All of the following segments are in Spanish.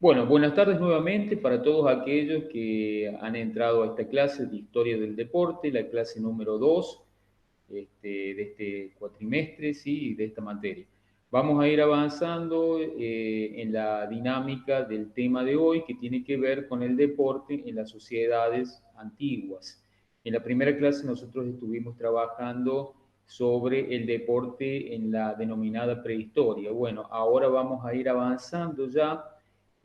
Bueno, buenas tardes nuevamente para todos aquellos que han entrado a esta clase de Historia del Deporte, la clase número 2 de este cuatrimestre, ¿sí? De esta materia. Vamos a ir avanzando en la dinámica del tema de hoy que tiene que ver con el deporte en las sociedades antiguas. En la primera clase nosotros estuvimos trabajando sobre el deporte en la denominada prehistoria. Bueno, ahora vamos a ir avanzando ya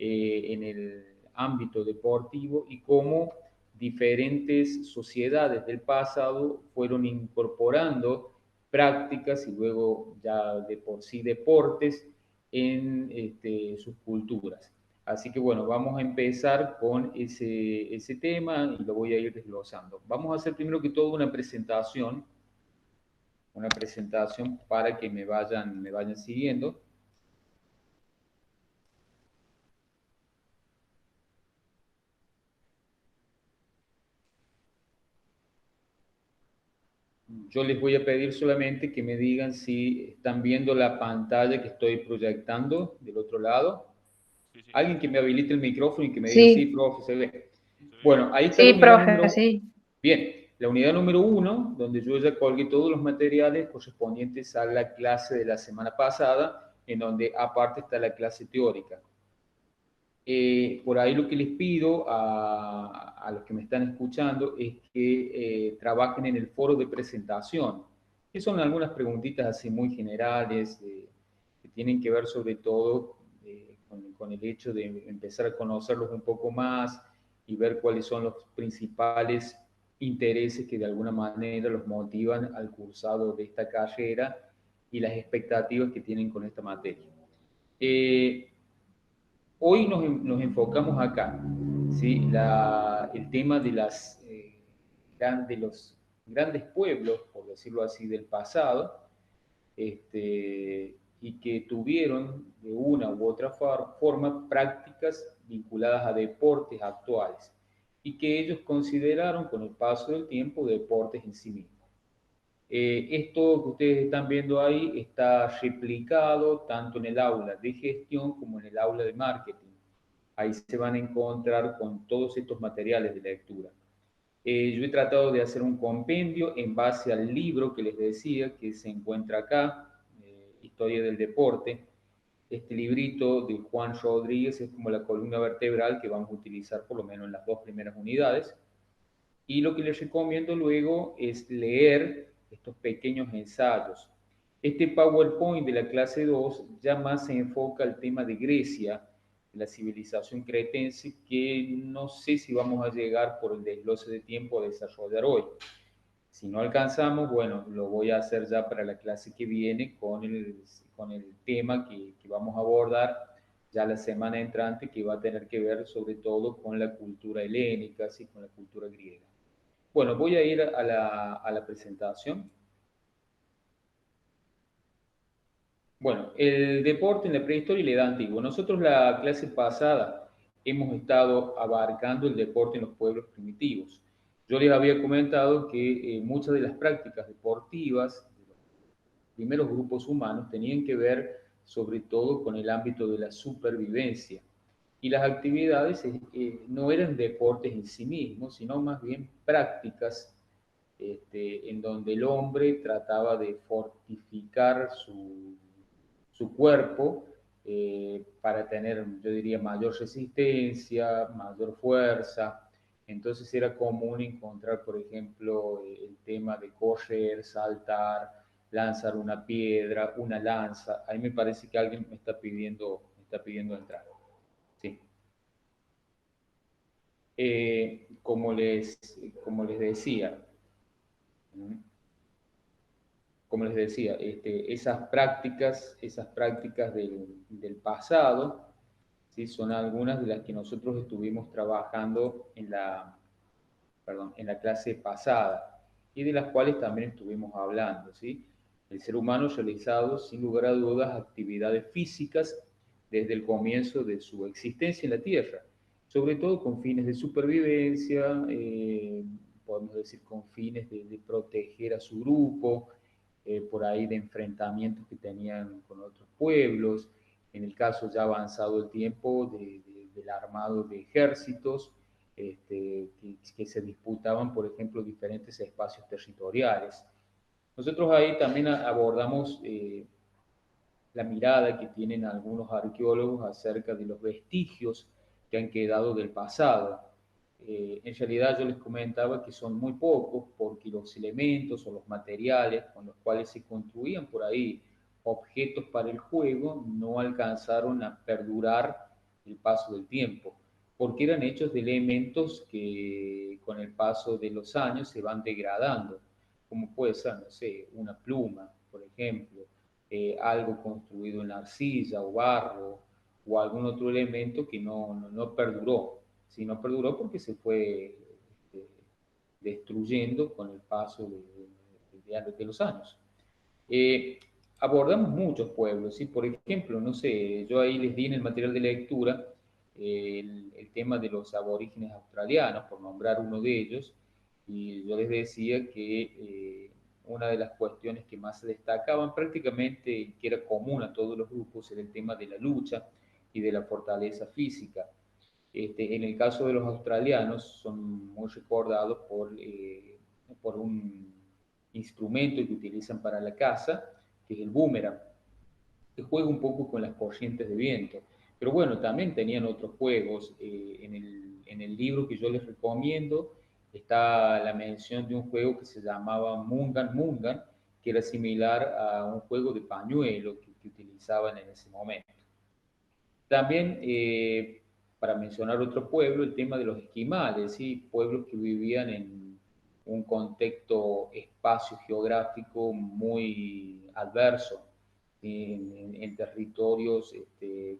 en el ámbito deportivo y cómo diferentes sociedades del pasado fueron incorporando prácticas y luego ya de por sí deportes en sus culturas. Así que bueno, vamos a empezar con ese tema y lo voy a ir desglosando. Vamos a hacer primero que todo una presentación para que me vayan siguiendo. Yo les voy a pedir solamente que me digan si están viendo la pantalla que estoy proyectando del otro lado. Sí, sí, Alguien que me habilite el micrófono y que me diga, sí, Sí, profe, se ve. se ve bien. Bueno, ahí está la sí, unidad profe, número... sí. Bien, la unidad número 1, donde yo ya colgué todos los materiales correspondientes a la clase de la semana pasada, en donde aparte está la clase teórica. Por ahí lo que les pido a los que me están escuchando es que trabajen en el foro de presentación, que son algunas preguntitas así muy generales, que tienen que ver sobre todo con el hecho de empezar a conocerlos un poco más y ver cuáles son los principales intereses que de alguna manera los motivan al cursado de esta carrera y las expectativas que tienen con esta materia. Eh, Hoy nos enfocamos acá, ¿sí? El tema de los grandes pueblos, por decirlo así, del pasado, y que tuvieron de una u otra forma prácticas vinculadas a deportes actuales y que ellos consideraron con el paso del tiempo deportes en sí mismos. Esto que ustedes están viendo ahí está replicado tanto en el aula de gestión como en el aula de marketing. Ahí se van a encontrar con todos estos materiales de lectura. Yo he tratado de hacer un compendio en base al libro que les decía que se encuentra acá, Historia del Deporte. Este librito de Juan Rodríguez es como la columna vertebral que vamos a utilizar por lo menos en las dos primeras unidades. Y lo que les recomiendo luego es leer estos pequeños ensayos. Este PowerPoint de la clase 2 ya más se enfoca al tema de Grecia, de la civilización cretense, que no sé si vamos a llegar por el desglose de tiempo a desarrollar hoy. Si no alcanzamos, bueno, lo voy a hacer ya para la clase que viene con el tema que vamos a abordar ya la semana entrante, que va a tener que ver sobre todo con la cultura helénica, ¿sí? Con la cultura griega. Bueno, voy a ir a la presentación. Bueno, el deporte en la prehistoria y la edad antigua. Nosotros la clase pasada hemos estado abarcando el deporte en los pueblos primitivos. Yo les había comentado que muchas de las prácticas deportivas de los primeros grupos humanos tenían que ver sobre todo con el ámbito de la supervivencia. Y las actividades no eran deportes en sí mismos, sino más bien prácticas en donde el hombre trataba de fortificar su cuerpo para tener, yo diría, mayor resistencia, mayor fuerza. Entonces era común encontrar, por ejemplo, el tema de correr, saltar, lanzar una piedra, una lanza. Ahí me parece que alguien me está pidiendo entrar. Sí. Como les decía, esas prácticas del pasado, ¿sí? Son algunas de las que nosotros estuvimos trabajando en la clase pasada y de las cuales también estuvimos hablando, ¿sí? El ser humano ha realizado, sin lugar a dudas, actividades físicas desde el comienzo de su existencia en la Tierra, sobre todo con fines de supervivencia, podemos decir con fines de proteger a su grupo, por ahí de enfrentamientos que tenían con otros pueblos, en el caso ya avanzado el tiempo del armado de ejércitos, que se disputaban, por ejemplo, diferentes espacios territoriales. Nosotros ahí también abordamos la mirada que tienen algunos arqueólogos acerca de los vestigios que han quedado del pasado. En realidad yo les comentaba que son muy pocos porque los elementos o los materiales con los cuales se construían por ahí objetos para el juego no alcanzaron a perdurar el paso del tiempo, porque eran hechos de elementos que con el paso de los años se van degradando, como puede ser, no sé, una pluma, por ejemplo, algo construido en arcilla o barro o algún otro elemento que no perduró. Si no perduró porque se fue destruyendo con el paso de los años. Eh, Abordamos muchos pueblos, ¿sí? Por ejemplo, no sé, yo ahí les di en el material de lectura el tema de los aborígenes australianos, por nombrar uno de ellos, y yo les decía que una de las cuestiones que más se destacaban prácticamente, que era común a todos los grupos, era el tema de la lucha y de la fortaleza física. En el caso de los australianos, son muy recordados por un instrumento que utilizan para la caza, que es el boomerang, que juega un poco con las corrientes de viento. Pero bueno, también tenían otros juegos. En el libro que yo les recomiendo está la mención de un juego que se llamaba Mungan Mungan, que era similar a un juego de pañuelo que utilizaban en ese momento. También, para mencionar otro pueblo, el tema de los esquimales, ¿sí? Pueblos que vivían en un contexto espacio-geográfico muy adverso, en territorios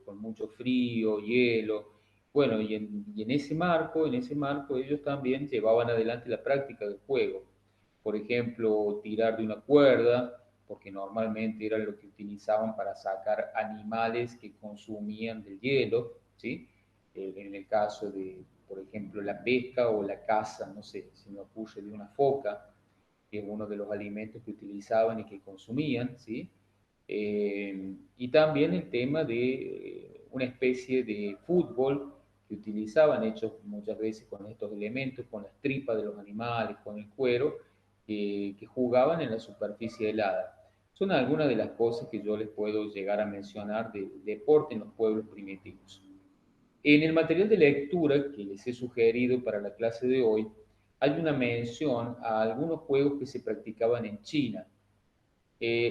con mucho frío, hielo. Bueno, en ese marco ellos también llevaban adelante la práctica del juego. Por ejemplo, tirar de una cuerda, porque normalmente era lo que utilizaban para sacar animales que consumían del hielo, ¿sí? En el caso de, por ejemplo, la pesca o la caza, no sé, si me ocurre de una foca, que es uno de los alimentos que utilizaban y que consumían, ¿sí? Y también el tema de una especie de fútbol que utilizaban, hechos muchas veces con estos elementos, con las tripas de los animales, con el cuero, que jugaban en la superficie helada. Son algunas de las cosas que yo les puedo llegar a mencionar de deporte en los pueblos primitivos. En el material de lectura que les he sugerido para la clase de hoy, hay una mención a algunos juegos que se practicaban en China.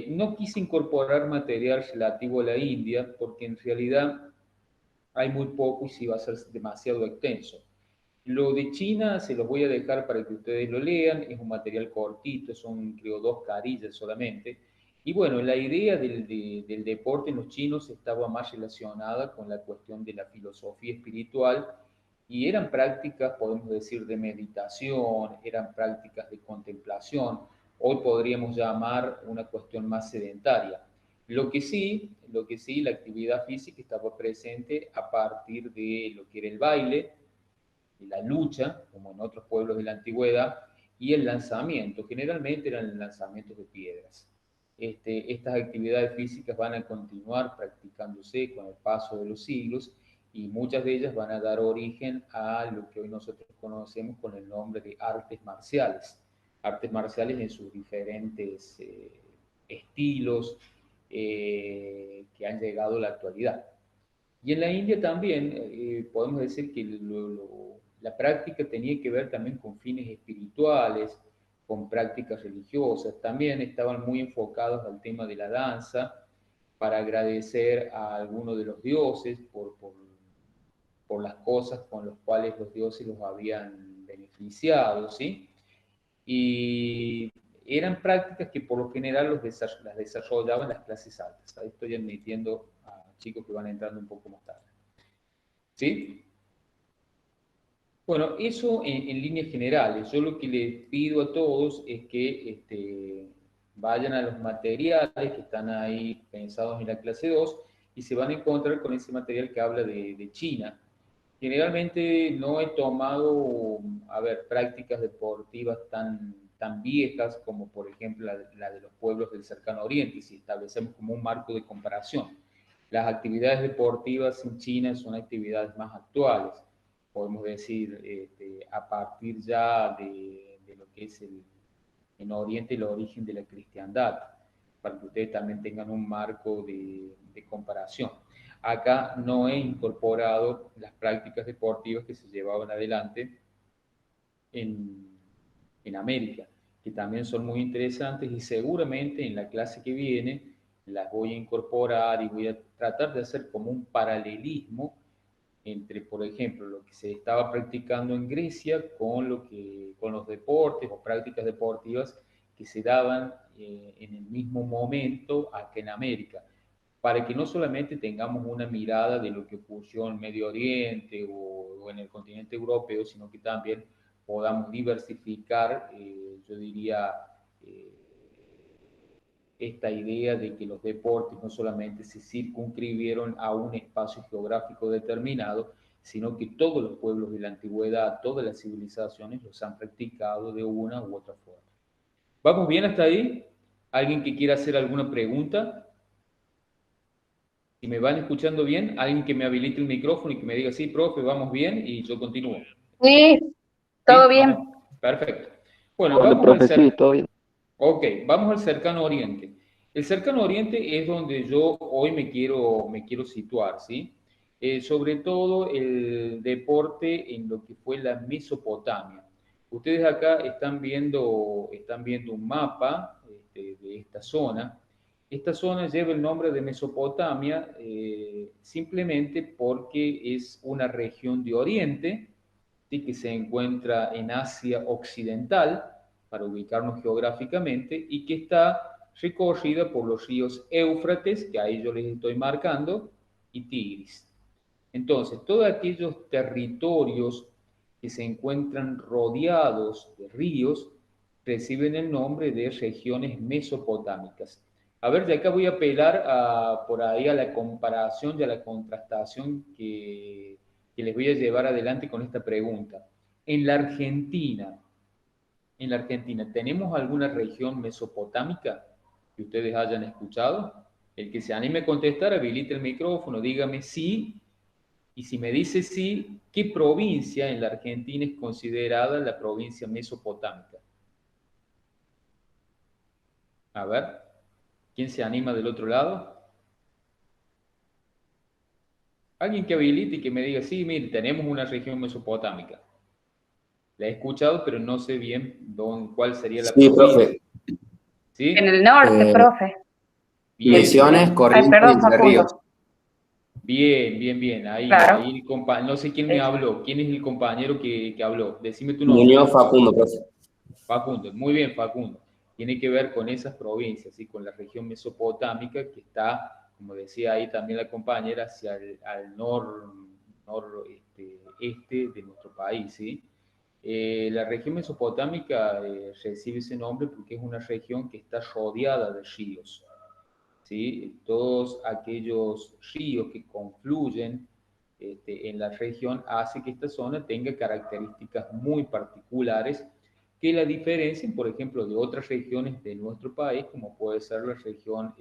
No quise incorporar material relativo a la India porque en realidad hay muy poco y sí va a ser demasiado extenso. Lo de China se los voy a dejar para que ustedes lo lean, es un material cortito, son creo 2 carillas solamente. Y bueno, la idea del deporte en los chinos estaba más relacionada con la cuestión de la filosofía espiritual y eran prácticas, podemos decir, de meditación, eran prácticas de contemplación, hoy podríamos llamar una cuestión más sedentaria. Lo que sí, la actividad física estaba presente a partir de lo que era el baile, la lucha, como en otros pueblos de la antigüedad, y el lanzamiento. Generalmente eran lanzamientos de piedras. Estas actividades físicas van a continuar practicándose con el paso de los siglos y muchas de ellas van a dar origen a lo que hoy nosotros conocemos con el nombre de artes marciales. Artes marciales en sus diferentes estilos que han llegado a la actualidad. Y en la India también podemos decir que la práctica tenía que ver también con fines espirituales, con prácticas religiosas. También estaban muy enfocados al tema de la danza para agradecer a algunos de los dioses por las cosas con las cuales los dioses los habían beneficiado, ¿sí? Y eran prácticas que por lo general las desarrollaban las clases altas. Ahí estoy admitiendo a chicos que van entrando un poco más tarde. ¿Sí? Bueno, eso en líneas generales. Yo lo que les pido a todos es que vayan a los materiales que están ahí pensados en la clase 2 y se van a encontrar con ese material que habla de China. Generalmente no he tomado, a ver, prácticas deportivas tan viejas como por ejemplo la de los pueblos del cercano oriente, si establecemos como un marco de comparación. Las actividades deportivas en China son actividades más actuales, podemos decir, a partir ya de lo que es en Oriente el origen de la cristiandad, para que ustedes también tengan un marco de comparación. Acá no he incorporado las prácticas deportivas que se llevaban adelante en, en América, que también son muy interesantes y seguramente en la clase que viene las voy a incorporar y voy a tratar de hacer como un paralelismo entre, por ejemplo, lo que se estaba practicando en Grecia con los deportes o prácticas deportivas que se daban en el mismo momento acá en América, para que no solamente tengamos una mirada de lo que ocurrió en Medio Oriente o en el continente europeo, sino que también podamos diversificar, yo diría, eh, esta idea de que los deportes no solamente se circunscribieron a un espacio geográfico determinado, sino que todos los pueblos de la antigüedad, todas las civilizaciones los han practicado de una u otra forma. ¿Vamos bien hasta ahí? ¿Alguien que quiera hacer alguna pregunta? Si me van escuchando bien, alguien que me habilite el micrófono y que me diga, sí, profe, vamos bien, y yo continúo. Sí, todo ¿Sí? bien. Vamos. Perfecto. Bueno, Hola, vamos al profe, sí, todo bien. Ok, vamos al cercano oriente. El cercano oriente es donde yo hoy me quiero situar, ¿sí? Sobre todo el deporte en lo que fue la Mesopotamia. Ustedes acá están viendo un mapa de esta zona. Esta zona lleva el nombre de Mesopotamia simplemente porque es una región de Oriente, ¿sí? Que se encuentra en Asia Occidental, para ubicarnos geográficamente, y que está recorrida por los ríos Éufrates, que ahí yo les estoy marcando, y Tigris. Entonces, todos aquellos territorios que se encuentran rodeados de ríos reciben el nombre de regiones mesopotámicas. A ver, de acá voy a apelar por ahí a la comparación y a la contrastación que les voy a llevar adelante con esta pregunta. En la Argentina, ¿tenemos alguna región mesopotámica que ustedes hayan escuchado? El que se anime a contestar, habilite el micrófono, dígame sí, y si me dice sí, ¿qué provincia en la Argentina es considerada la provincia mesopotámica? A ver, ¿quién se anima del otro lado? Alguien que habilite y que me diga, sí, mire, tenemos una región mesopotámica. La he escuchado, pero no sé bien cuál sería la Sí, provincia. profe. En ¿Sí? el norte, Eh, profe. Bien, Misiones, bien. Ay, Corrientes y perdón, Entre Ríos. Facundo. Bien, bien, bien. Ahí Claro. no sé quién me Es. habló. ¿Quién es el compañero que habló? Decime tu nombre. Muñoz Facundo, profe. Facundo. Muy bien, Facundo. Tiene que ver con esas provincias y con la región mesopotámica que está, como decía ahí también la compañera, hacia al este de nuestro país, ¿sí? La región mesopotámica recibe ese nombre porque es una región que está rodeada de ríos. ¿Sí? Todos aquellos ríos que confluyen en la región hace que esta zona tenga características muy particulares que la diferencien, por ejemplo, de otras regiones de nuestro país, como puede ser la región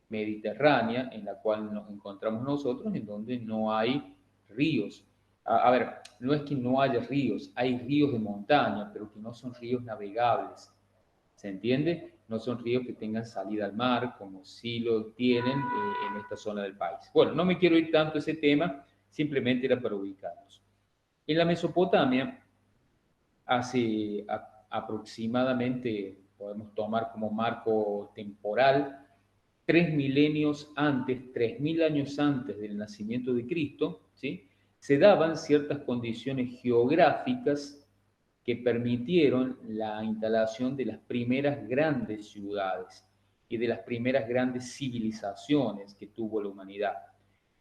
mediterránea, en la cual nos encontramos nosotros, en donde no hay ríos. A ver, no es que no haya ríos, hay ríos de montaña, pero que no son ríos navegables. ¿Se entiende? No son ríos que tengan salida al mar, como sí lo tienen en esta zona del país. Bueno, no me quiero ir tanto a ese tema, simplemente era para ubicarnos. En la Mesopotamia, hace aproximadamente, podemos tomar como marco temporal, 3 milenios antes, 3000 años antes del nacimiento de Cristo, ¿sí? Se daban ciertas condiciones geográficas que permitieron la instalación de las primeras grandes ciudades y de las primeras grandes civilizaciones que tuvo la humanidad.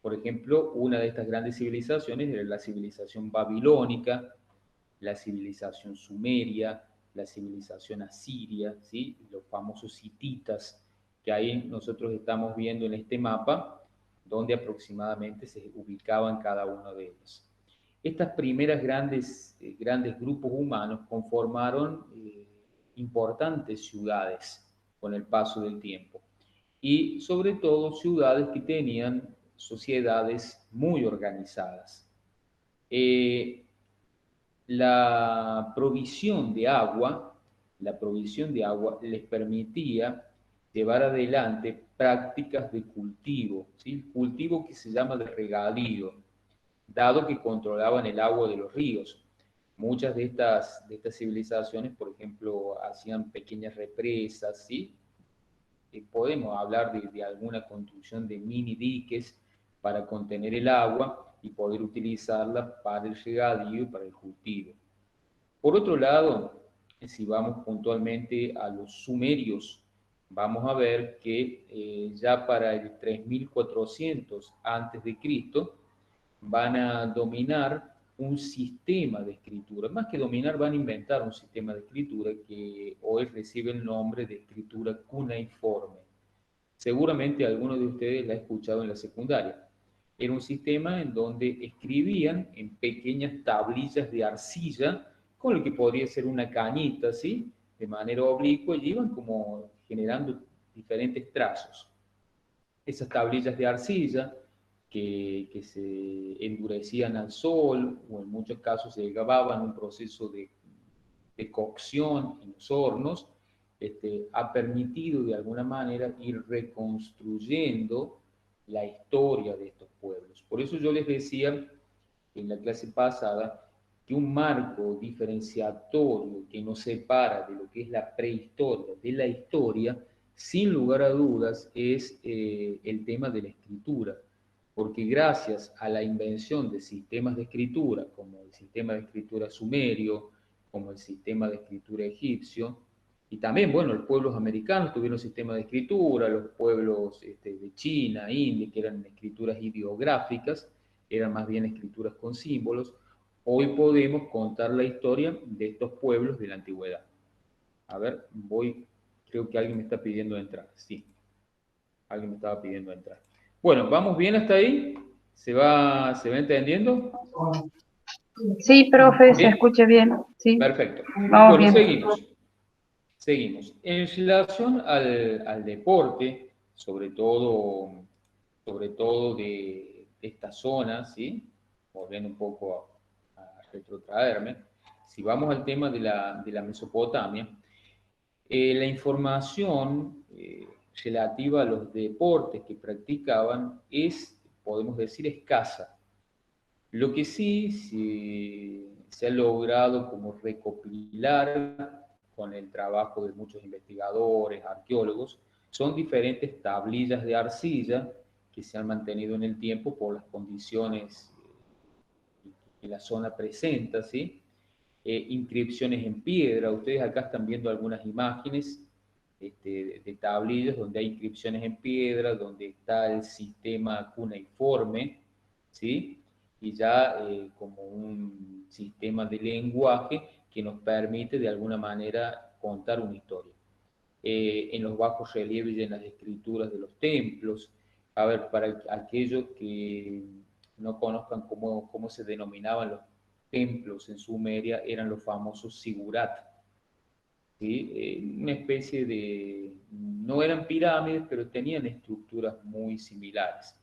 Por ejemplo, una de estas grandes civilizaciones era la civilización babilónica, la civilización sumeria, la civilización asiria, ¿sí? Los famosos hititas, que ahí nosotros estamos viendo en este mapa, donde aproximadamente se ubicaban cada uno de ellos. Estas primeras grandes grupos humanos conformaron importantes ciudades con el paso del tiempo. y sobre todo ciudades que tenían sociedades muy organizadas. Eh, la provisión de agua les permitía llevar adelante prácticas de cultivo, ¿sí? Cultivo que se llama de regadío, dado que controlaban el agua de los ríos. Muchas de estas civilizaciones, por ejemplo, hacían pequeñas represas, ¿sí? Podemos hablar de alguna construcción de mini diques para contener el agua y poder utilizarla para el regadío y para el cultivo. Por otro lado, si vamos puntualmente a los sumerios, vamos a ver que ya para el 3400 a.C. van a dominar un sistema de escritura. Más que dominar, van a inventar un sistema de escritura que hoy recibe el nombre de escritura cuneiforme. Seguramente alguno de ustedes la ha escuchado en la secundaria. Era un sistema en donde escribían en pequeñas tablillas de arcilla, con lo que podría ser una cañita, ¿sí? De manera oblicua, y iban como generando diferentes trazos. Esas tablillas de arcilla que se endurecían al sol, o en muchos casos se llevaban a un proceso de cocción en los hornos, ha permitido de alguna manera ir reconstruyendo la historia de estos pueblos. Por eso yo les decía en la clase pasada que un marco diferenciatorio que nos separa de lo que es la prehistoria de la historia, sin lugar a dudas, es el tema de la escritura. Porque gracias a la invención de sistemas de escritura, como el sistema de escritura sumerio, como el sistema de escritura egipcio, y también, bueno, los pueblos americanos tuvieron sistema de escritura, los pueblos de China, India, que eran escrituras ideográficas, eran más bien escrituras con símbolos. Hoy podemos contar la historia de estos pueblos de la antigüedad. A ver, creo que alguien me está pidiendo entrar. Sí, alguien me estaba pidiendo entrar. Bueno, ¿vamos bien hasta ahí? ¿Se va entendiendo? Sí, profe, se ¿Sí? escucha bien. Sí, Perfecto. vamos Bueno, bien. seguimos. En relación al deporte, sobre todo de esta zona, ¿sí? Volviendo un poco a retrotraerme, si vamos al tema de la Mesopotamia, la información relativa a los deportes que practicaban es, podemos decir, escasa. Lo que sí se ha logrado como recopilar con el trabajo de muchos investigadores, arqueólogos, son diferentes tablillas de arcilla que se han mantenido en el tiempo por las condiciones que la zona presenta, ¿sí? Inscripciones en piedra. Ustedes acá están viendo algunas imágenes de tablillas donde hay inscripciones en piedra, donde está el sistema cuneiforme, ¿sí? Y ya como un sistema de lenguaje que nos permite de alguna manera contar una historia. En los bajos relieves y en las escrituras de los templos. A ver, para aquellos que no conozcan cómo se denominaban los templos en Sumeria, eran los famosos sigurat, ¿sí? Una especie no eran pirámides, pero tenían estructuras muy similares.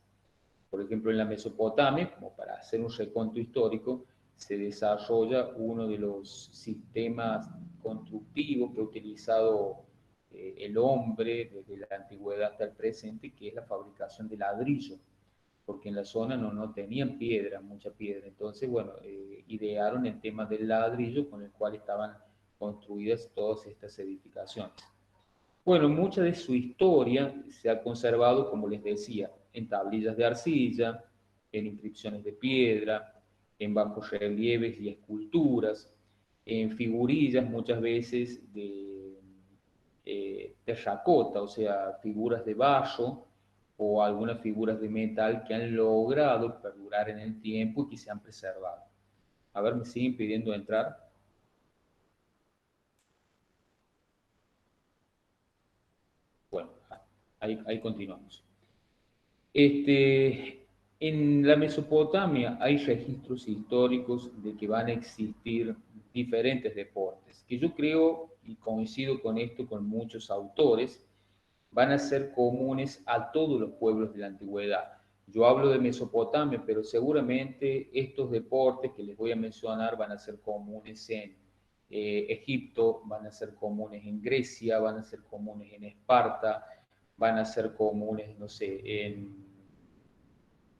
Por ejemplo, en la Mesopotamia, como para hacer un recuento histórico, se desarrolla uno de los sistemas constructivos que ha utilizado el hombre desde la antigüedad hasta el presente, que es la fabricación de ladrillo, porque en la zona no tenían piedra, mucha piedra. Entonces, bueno, idearon el tema del ladrillo con el cual estaban construidas todas estas edificaciones. Bueno, mucha de su historia se ha conservado, como les decía, en tablillas de arcilla, en inscripciones de piedra, en bajos relieves y esculturas, en figurillas muchas veces de terracota, o sea, figuras de barro o algunas figuras de metal que han logrado perdurar en el tiempo y que se han preservado. A ver, me siguen pidiendo entrar. Bueno, ahí continuamos. En la Mesopotamia hay registros históricos de que van a existir diferentes deportes, que yo creo y coincido con esto con muchos autores, van a ser comunes a todos los pueblos de la antigüedad. Yo hablo de Mesopotamia, pero seguramente estos deportes que les voy a mencionar van a ser comunes en Egipto, van a ser comunes en Grecia, van a ser comunes en Esparta, van a ser comunes, no sé, en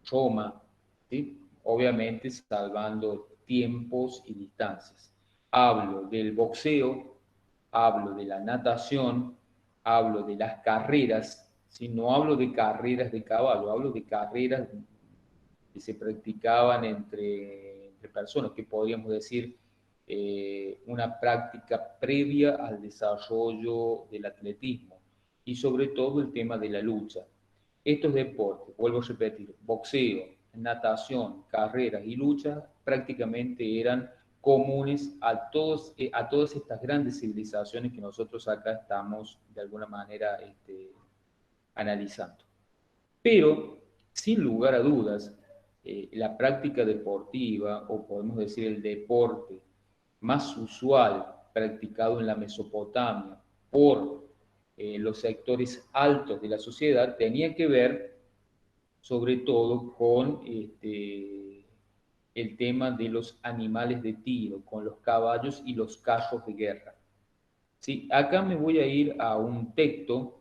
Roma, ¿sí? Obviamente salvando tiempos y distancias. Hablo del boxeo, hablo de la natación, hablo de las carreras, ¿sí? No hablo de carreras de caballo, hablo de carreras que se practicaban entre personas, que podríamos decir una práctica previa al desarrollo del atletismo y sobre todo el tema de la lucha. Estos deportes, vuelvo a repetir, boxeo, natación, carreras y lucha, prácticamente eran comunes a todas estas grandes civilizaciones que nosotros acá estamos de alguna manera analizando. Pero, sin lugar a dudas, la práctica deportiva, o podemos decir el deporte más usual practicado en la Mesopotamia por los sectores altos de la sociedad, tenía que ver sobre todo con el tema de los animales de tiro, con los caballos y los carros de guerra. Sí, acá me voy a ir a un texto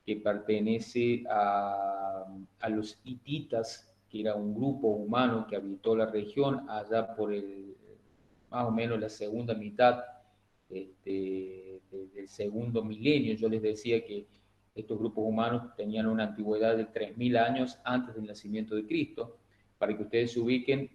que pertenece a los hititas, que era un grupo humano que habitó la región allá por más o menos la segunda mitad del segundo milenio. Yo les decía que estos grupos humanos tenían una antigüedad de 3000 años antes del nacimiento de Cristo. Para que ustedes se ubiquen,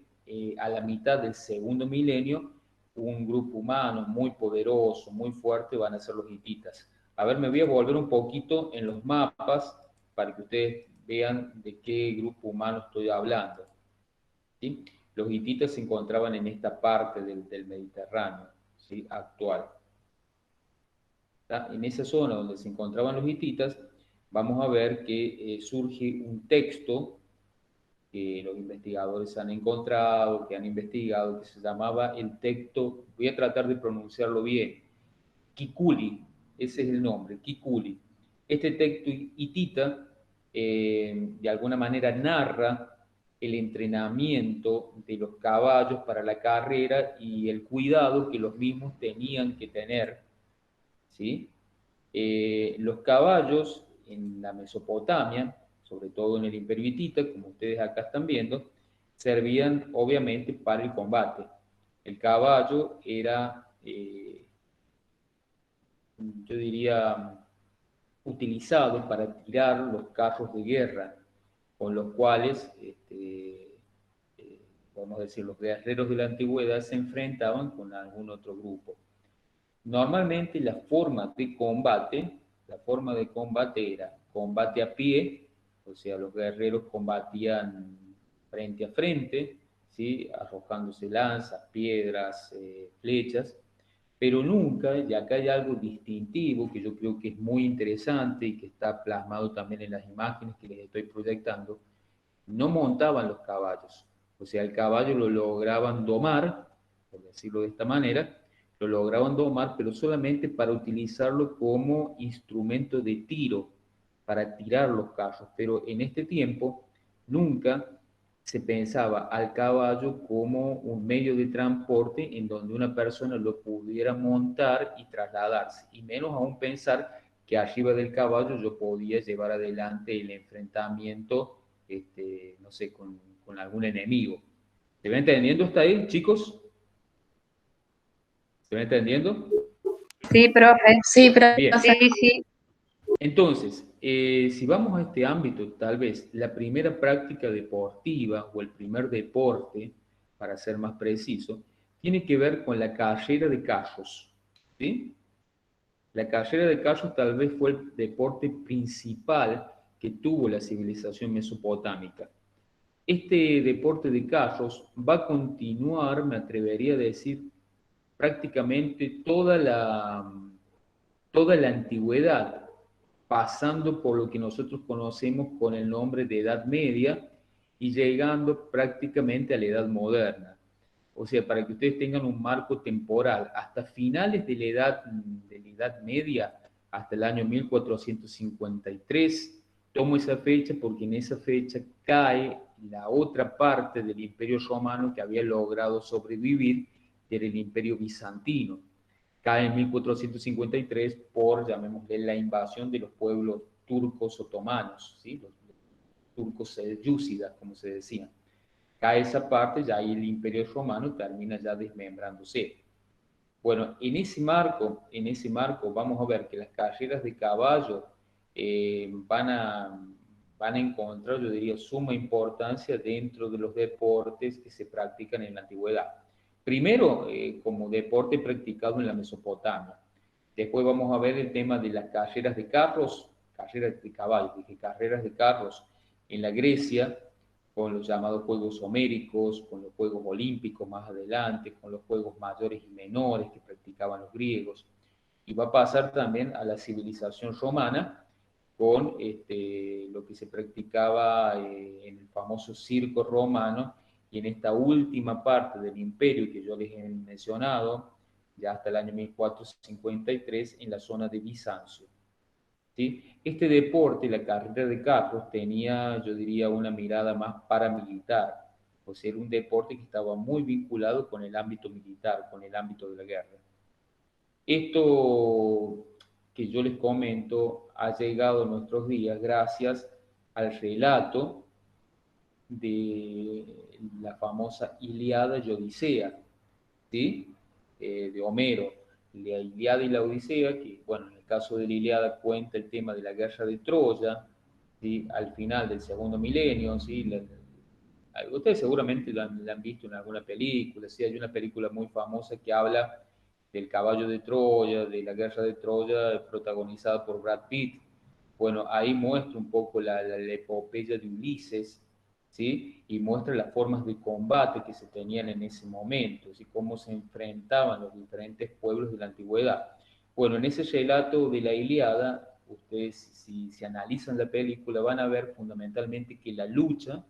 a la mitad del segundo milenio, un grupo humano muy poderoso, muy fuerte, van a ser los hititas. A ver, me voy a volver un poquito en los mapas para que ustedes vean de qué grupo humano estoy hablando. ¿Sí? Los hititas se encontraban en esta parte del Mediterráneo, ¿sí? Actual. ¿Está? En esa zona donde se encontraban los hititas, vamos a ver que surge un texto que los investigadores han encontrado, que han investigado, que se llamaba el texto, voy a tratar de pronunciarlo bien, Kikuli, ese es el nombre, Kikuli. Este texto hitita de alguna manera narra el entrenamiento de los caballos para la carrera y el cuidado que los mismos tenían que tener, ¿sí? Los caballos en la Mesopotamia, sobre todo en el Imperio Hitita, como ustedes acá están viendo, servían obviamente para el combate. El caballo era, yo diría, utilizado para tirar los carros de guerra, con los cuales, podemos decir, los guerreros de la antigüedad se enfrentaban con algún otro grupo. Normalmente la forma de combate era combate a pie, o sea, los guerreros combatían frente a frente, ¿sí? Arrojándose lanzas, piedras, flechas, pero nunca, y acá hay algo distintivo que yo creo que es muy interesante y que está plasmado también en las imágenes que les estoy proyectando, no montaban los caballos, o sea, el caballo lo lograban domar, por decirlo de esta manera, lo lograban domar, pero solamente para utilizarlo como instrumento de tiro, para tirar los carros, pero en este tiempo nunca se pensaba al caballo como un medio de transporte en donde una persona lo pudiera montar y trasladarse, y menos aún pensar que arriba del caballo yo podía llevar adelante el enfrentamiento, no sé, con algún enemigo. ¿Se va entendiendo hasta ahí, chicos? ¿Se va entendiendo? Sí, profe. Sí, Bien. profe. Sí, sí. Entonces, si vamos a este ámbito, tal vez la primera práctica deportiva o el primer deporte, para ser más preciso, tiene que ver con la carrera de carros, ¿sí? La carrera de carros tal vez fue el deporte principal que tuvo la civilización mesopotámica. Este deporte de carros va a continuar, me atrevería a decir, prácticamente toda la antigüedad, pasando por lo que nosotros conocemos con el nombre de Edad Media y llegando prácticamente a la Edad Moderna. O sea, para que ustedes tengan un marco temporal, hasta finales de la Edad Media hasta el año 1453. Tomo esa fecha porque en esa fecha cae la otra parte del Imperio Romano que había logrado sobrevivir, que era el Imperio Bizantino. Cae en 1453 por, llamémosle, la invasión de los pueblos turcos otomanos, ¿sí? Los turcos selyúcidas, como se decía. Cae esa parte, ya ahí el Imperio Romano termina ya desmembrándose. Bueno, en ese marco vamos a ver que las carreras de caballo van a encontrar, yo diría, suma importancia dentro de los deportes que se practican en la antigüedad. Primero, como deporte practicado en la Mesopotamia. Después vamos a ver el tema de las carreras de carros, carreras de caballos, dije carreras de carros en la Grecia, con los llamados Juegos Homéricos, con los Juegos Olímpicos más adelante, con los Juegos mayores y menores que practicaban los griegos. Y va a pasar también a la civilización romana con lo que se practicaba en el famoso circo romano y en esta última parte del imperio que yo les he mencionado, ya hasta el año 1453, en la zona de Bizancio. ¿Sí? Este deporte, la carrera de carros, tenía, yo diría, una mirada más paramilitar, o sea, era un deporte que estaba muy vinculado con el ámbito militar, con el ámbito de la guerra. Esto que yo les comento ha llegado a nuestros días gracias al relato de la famosa Ilíada y Odisea, ¿sí? De Homero, la Ilíada y la Odisea, que, bueno, en el caso de la Ilíada cuenta el tema de la guerra de Troya, ¿sí? Al final del segundo milenio, ¿sí? Ustedes seguramente la han visto en alguna película, ¿sí? Hay una película muy famosa que habla del caballo de Troya, de la guerra de Troya, protagonizada por Brad Pitt. Bueno, ahí muestra un poco la epopeya de Ulises, ¿sí? Y muestra las formas de combate que se tenían en ese momento, ¿sí? Cómo se enfrentaban los diferentes pueblos de la antigüedad. Bueno, en ese relato de la Ilíada, ustedes si analizan la película van a ver fundamentalmente que la lucha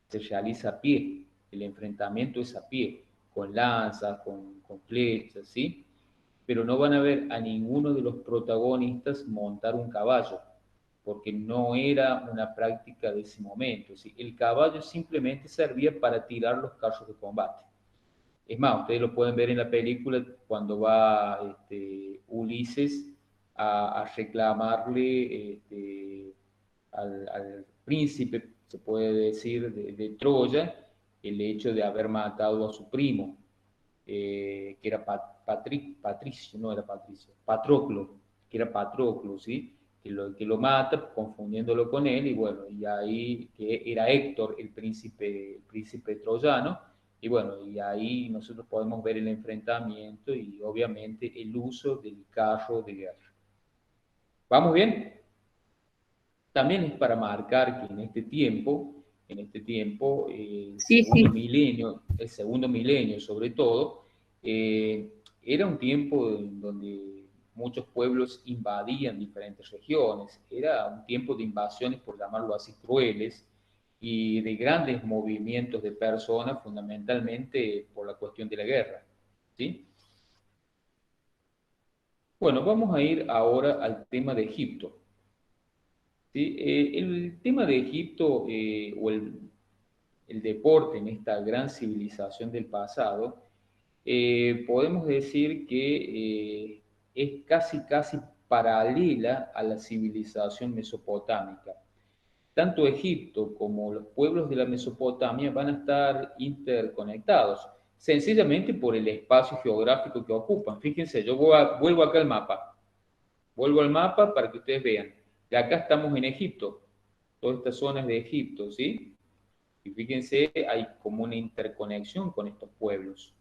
se realiza a pie, el enfrentamiento es a pie, con lanzas, con flechas, ¿sí? Pero no van a ver a ninguno de los protagonistas montar un caballo, porque no era una práctica de ese momento, ¿sí? El caballo simplemente servía para tirar los carros de combate. Es más, ustedes lo pueden ver en la película cuando va Ulises a reclamarle al príncipe, se puede decir, de Troya, el hecho de haber matado a su primo, que era Patricio, no era Patricio, Patroclo, que era Patroclo, ¿sí? Que lo mata confundiéndolo con él, y bueno, y ahí que era Héctor, el príncipe troyano, y bueno, y ahí nosotros podemos ver el enfrentamiento y obviamente el uso del carro de guerra. ¿Vamos bien? También es para marcar que en este tiempo, Sí, sí. el segundo milenio sobre todo, era un tiempo en donde muchos pueblos invadían diferentes regiones, era un tiempo de invasiones, por llamarlo así, crueles, y de grandes movimientos de personas, fundamentalmente por la cuestión de la guerra, ¿sí? Bueno, vamos a ir ahora al tema de Egipto. ¿Sí? El tema de Egipto o el deporte en esta gran civilización del pasado, podemos decir que es casi paralela a la civilización mesopotámica. Tanto Egipto como los pueblos de la Mesopotamia van a estar interconectados, sencillamente por el espacio geográfico que ocupan. Fíjense, vuelvo acá al mapa. Vuelvo al mapa para que ustedes vean. Y acá estamos en Egipto, todas estas zonas de Egipto, ¿sí? Y fíjense, hay como una interconexión con estos pueblos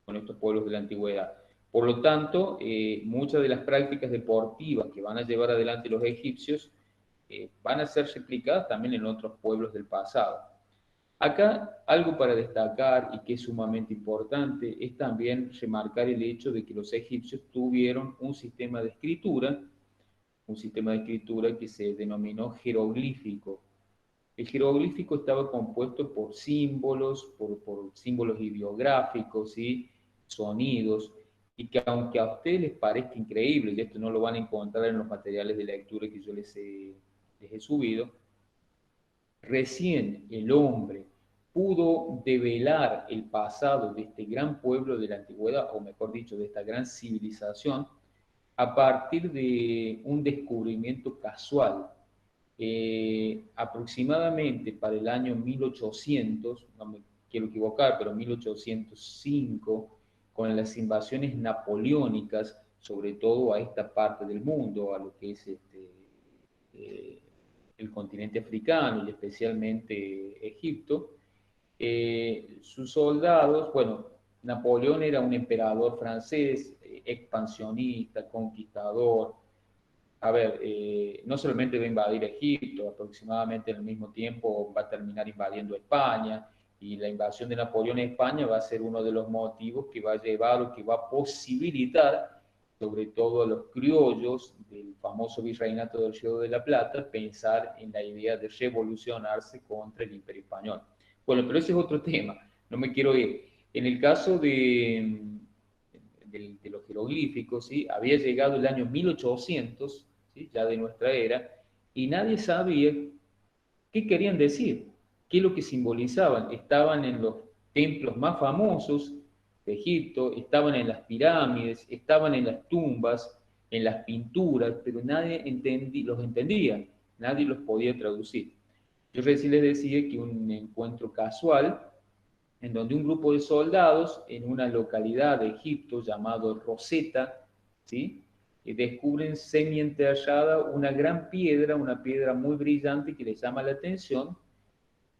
de la antigüedad. Por lo tanto, muchas de las prácticas deportivas que van a llevar adelante los egipcios van a ser replicadas también en otros pueblos del pasado. Acá algo para destacar y que es sumamente importante es también remarcar el hecho de que los egipcios tuvieron un sistema de escritura que se denominó jeroglífico. El jeroglífico estaba compuesto por símbolos ideográficos, ¿sí? Sonidos, y que aunque a ustedes les parezca increíble, y esto no lo van a encontrar en los materiales de lectura que yo les he subido, recién el hombre pudo develar el pasado de este gran pueblo de la antigüedad, o mejor dicho, de esta gran civilización, a partir de un descubrimiento casual. Aproximadamente para el año 1800, no me quiero equivocar, pero 1805, con las invasiones napoleónicas, sobre todo a esta parte del mundo, a lo que es eh, el continente africano y especialmente Egipto, sus soldados, bueno, Napoleón era un emperador francés, expansionista, conquistador. A ver, no solamente va a invadir Egipto, aproximadamente en el mismo tiempo va a terminar invadiendo España, y la invasión de Napoleón a España va a ser uno de los motivos que va a llevar o que va a posibilitar, sobre todo a los criollos del famoso virreinato del Río de la Plata, pensar en la idea de revolucionarse contra el Imperio Español. Bueno, pero ese es otro tema, no me quiero ir. En el caso de los jeroglíficos, ¿sí? Había llegado el año 1800, ¿sí? Ya de nuestra era, y nadie sabía qué querían decir, qué es lo que simbolizaban. Estaban en los templos más famosos de Egipto, estaban en las pirámides, estaban en las tumbas, en las pinturas, pero nadie los entendía, nadie los podía traducir. Yo recién les decía que un encuentro casual en donde un grupo de soldados en una localidad de Egipto llamado Rosetta, ¿sí? Descubren semienterrada una gran piedra, una piedra muy brillante que les llama la atención,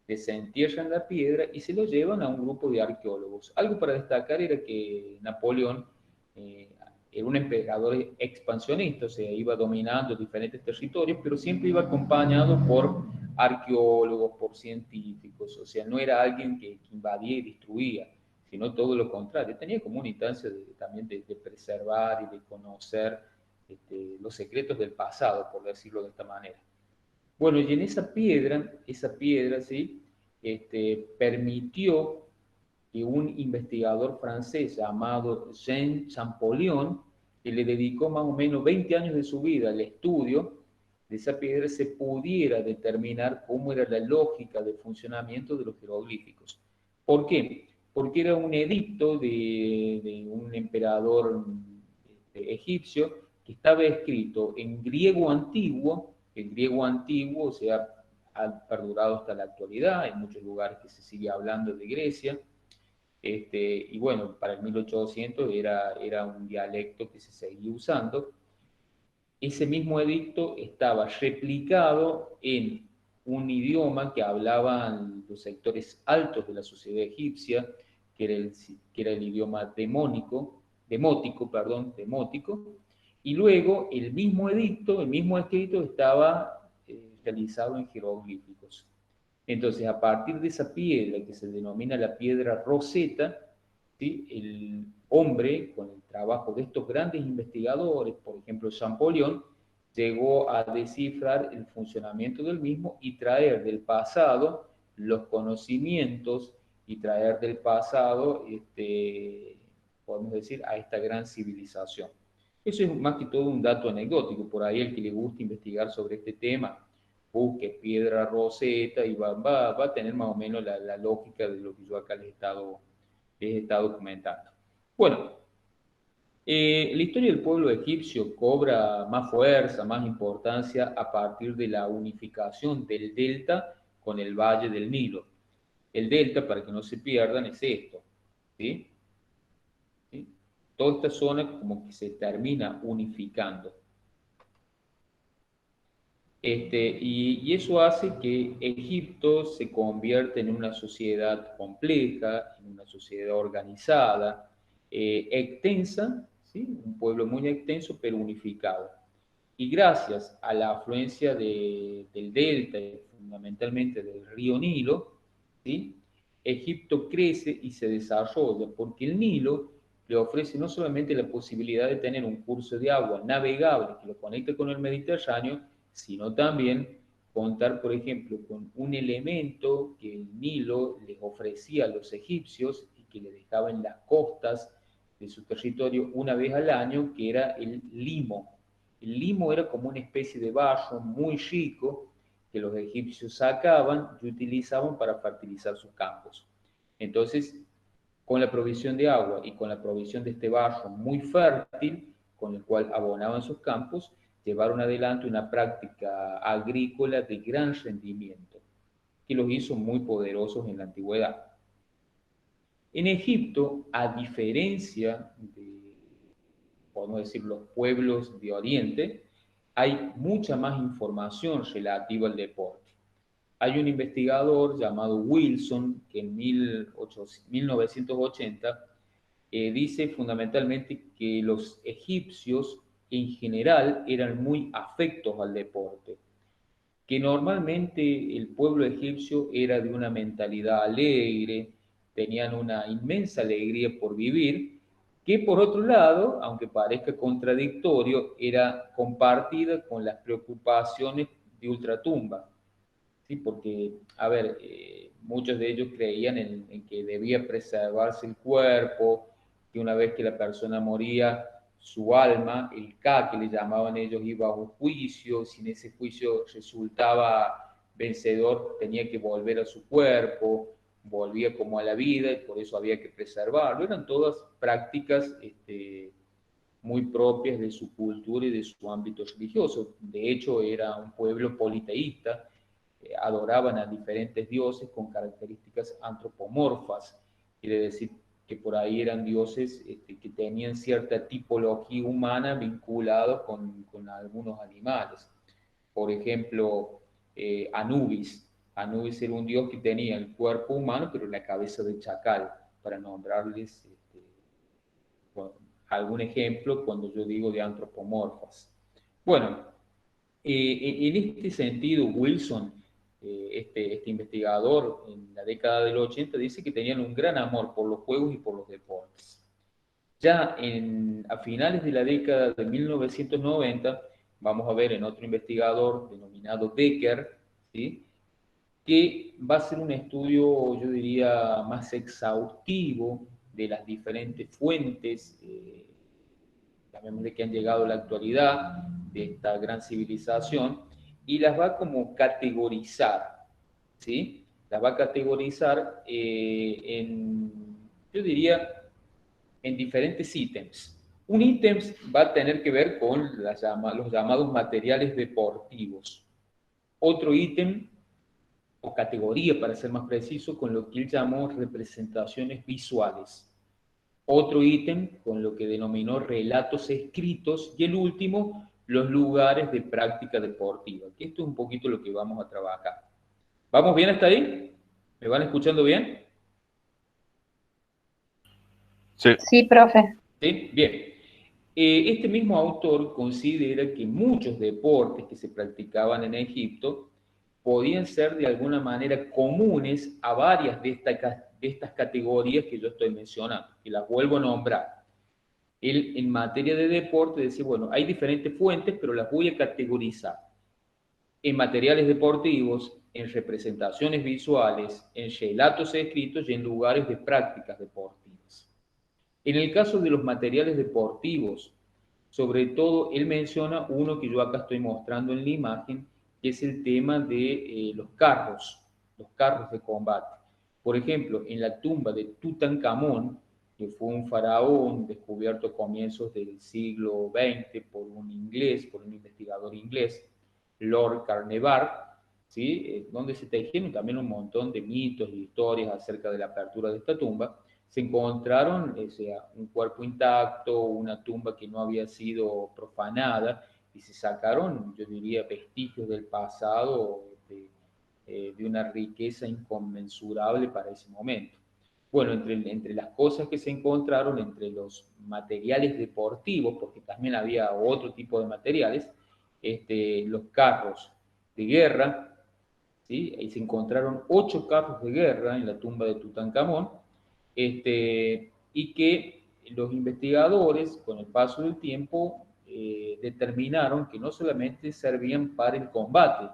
desentierran la piedra y se lo llevan a un grupo de arqueólogos. Algo para destacar era que Napoleón eh, era un emperador expansionista, o sea, iba dominando diferentes territorios, pero siempre iba acompañado por arqueólogos, por científicos, o sea, no era alguien que invadía y destruía, sino todo lo contrario. Tenía como una instancia también de preservar y de conocer los secretos del pasado, por decirlo de esta manera. Bueno, y en esa piedra, ¿sí? Permitió que un investigador francés llamado Jean Champollion, que le dedicó más o menos 20 años de su vida al estudio de esa piedra, se pudiera determinar cómo era la lógica de funcionamiento de los jeroglíficos. ¿Por qué? Porque era un edicto de un emperador egipcio que estaba escrito en griego antiguo, el griego antiguo, o sea, ha perdurado hasta la actualidad, en muchos lugares que se sigue hablando de Grecia, y bueno, para el 1800 era un dialecto que se seguía usando. Ese mismo edicto estaba replicado en un idioma que hablaban los sectores altos de la sociedad egipcia, que era el idioma demótico, y luego el mismo edicto, el mismo escrito estaba realizado en jeroglíficos. Entonces, a partir de esa piedra que se denomina la piedra Rosetta, ¿sí? El hombre, con el trabajo de estos grandes investigadores, por ejemplo, Champollion, llegó a descifrar el funcionamiento del mismo y traer del pasado los conocimientos y traer del pasado, podemos decir, a esta gran civilización. Eso es más que todo un dato anecdótico. Por ahí el que le gusta investigar sobre este tema, busque piedra Rosetta y va a tener más o menos la lógica de lo que yo acá les he estado comentando. Bueno, la historia del pueblo egipcio cobra más fuerza, más importancia a partir de la unificación del delta con el valle del Nilo. El delta, para que no se pierdan, es esto, ¿sí? ¿Sí? Toda esta zona como que se termina unificando. Y eso hace que Egipto se convierta en una sociedad compleja, en una sociedad organizada, extensa, ¿sí? Un pueblo muy extenso pero unificado. Y gracias a la afluencia del delta, fundamentalmente del río Nilo, ¿sí? Egipto crece y se desarrolla porque el Nilo le ofrece no solamente la posibilidad de tener un curso de agua navegable que lo conecte con el Mediterráneo, sino también contar, por ejemplo, con un elemento que el Nilo les ofrecía a los egipcios y que le dejaba en las costas de su territorio una vez al año, que era el limo. El limo era como una especie de barro muy rico que los egipcios sacaban y utilizaban para fertilizar sus campos. Entonces, con la provisión de agua y con la provisión de este barro muy fértil, con el cual abonaban sus campos, llevaron adelante una práctica agrícola de gran rendimiento, que los hizo muy poderosos en la antigüedad. En Egipto, a diferencia de, podemos decir, los pueblos de Oriente, hay mucha más información relativa al deporte. Hay un investigador llamado Wilson que en 1980 dice fundamentalmente que los egipcios en general eran muy afectos al deporte, que normalmente el pueblo egipcio era de una mentalidad alegre, tenían una inmensa alegría por vivir, que por otro lado, aunque parezca contradictorio, era compartida con las preocupaciones de ultratumba. ¿Sí? Porque, a ver, muchos de ellos creían en que debía preservarse el cuerpo, que una vez que la persona moría, su alma, el Ka, que le llamaban ellos, iba a un juicio, si en ese juicio resultaba vencedor, tenía que volver a su cuerpo, volvía como a la vida, y por eso había que preservarlo. Eran todas prácticas muy propias de su cultura y de su ámbito religioso. De hecho, era un pueblo politeísta, adoraban a diferentes dioses con características antropomorfas, quiere decir que por ahí eran dioses que tenían cierta tipología humana vinculados con algunos animales. Por ejemplo, Anubis. Anubis era un dios que tenía el cuerpo humano, pero la cabeza de chacal, para nombrarles bueno, algún ejemplo cuando yo digo de antropomorfas. Bueno, en este sentido, Wilson, este investigador en la década del 80, dice que tenían un gran amor por los juegos y por los deportes. Ya a finales de la década de 1990, vamos a ver en otro investigador denominado Decker, ¿sí? Que va a ser un estudio, yo diría, más exhaustivo de las diferentes fuentes, llamémosle, que han llegado a la actualidad de esta gran civilización, y las va como categorizar, ¿sí? Las va a categorizar yo diría, en diferentes ítems. Un ítem va a tener que ver con los llamados materiales deportivos. Otro ítem o categoría, para ser más preciso, con lo que él llamó representaciones visuales. Otro ítem con lo que denominó relatos escritos y el último, los lugares de práctica deportiva, que esto es un poquito lo que vamos a trabajar. ¿Vamos bien hasta ahí? ¿Me van escuchando bien? Sí. Sí, profe. ¿Sí? Bien. Este mismo autor considera que muchos deportes que se practicaban en Egipto podían ser de alguna manera comunes a varias de estas categorías que yo estoy mencionando, y las vuelvo a nombrar. Él, en materia de deporte, dice, bueno, hay diferentes fuentes, pero las voy a categorizar en materiales deportivos, en representaciones visuales, en relatos escritos y en lugares de prácticas deportivas. En el caso de los materiales deportivos, sobre todo, él menciona uno que yo acá estoy mostrando en la imagen, que es el tema de los carros de combate. Por ejemplo, en la tumba de Tutankamón, que fue un faraón descubierto a comienzos del siglo XX por un inglés, por un investigador inglés, Lord Carnevare, ¿sí? Donde se tejieron también un montón de mitos y historias acerca de la apertura de esta tumba. Se encontraron un cuerpo intacto, una tumba que no había sido profanada, y se sacaron, yo diría, vestigios del pasado de una riqueza inconmensurable para ese momento. Bueno, entre las cosas que se encontraron, entre los materiales deportivos, porque también había otro tipo de materiales, los carros de guerra, ¿sí? Ahí se encontraron 8 carros de guerra en la tumba de Tutankamón, y que los investigadores, con el paso del tiempo, determinaron que no solamente servían para el combate,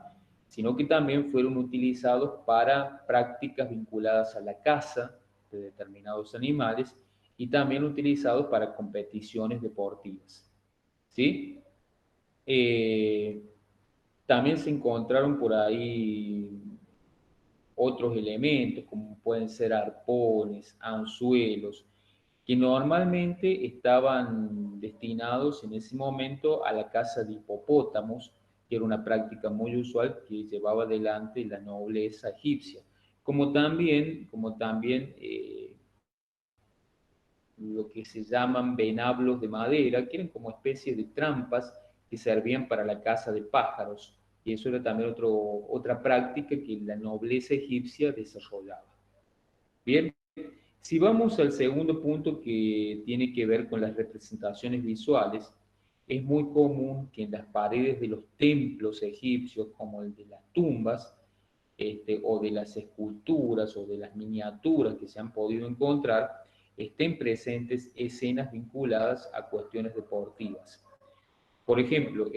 sino que también fueron utilizados para prácticas vinculadas a la caza de determinados animales y también utilizados para competiciones deportivas. ¿Sí? Eh, También se encontraron por ahí otros elementos, como pueden ser arpones, anzuelos, que normalmente estaban destinados en ese momento a la caza de hipopótamos, que era una práctica muy usual que llevaba adelante la nobleza egipcia, como también lo que se llaman venablos de madera, que eran como especies de trampas que servían para la caza de pájaros. Y eso era también otra práctica que la nobleza egipcia desarrollaba. Bien, si vamos al segundo punto que tiene que ver con las representaciones visuales, es muy común que en las paredes de los templos egipcios, como el de las tumbas, o de las esculturas o de las miniaturas que se han podido encontrar, estén presentes escenas vinculadas a cuestiones deportivas. Por ejemplo,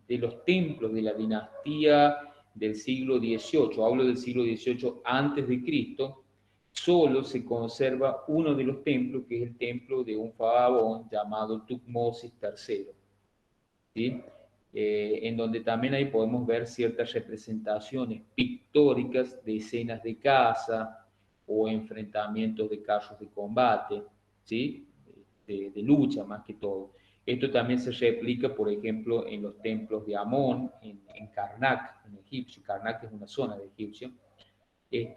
de los templos de la dinastía del siglo XVIII, hablo del siglo XVIII antes de Cristo, solo se conserva uno de los templos, que es el templo de un faraón llamado Tutmosis III, ¿sí? En donde también ahí podemos ver ciertas representaciones pictóricas de escenas de caza o enfrentamientos de carros de combate, ¿sí? De lucha más que todo. Esto también se replica, por ejemplo, en los templos de Amón, en Karnak, en Egipcio. Karnak es una zona de Egipcio, y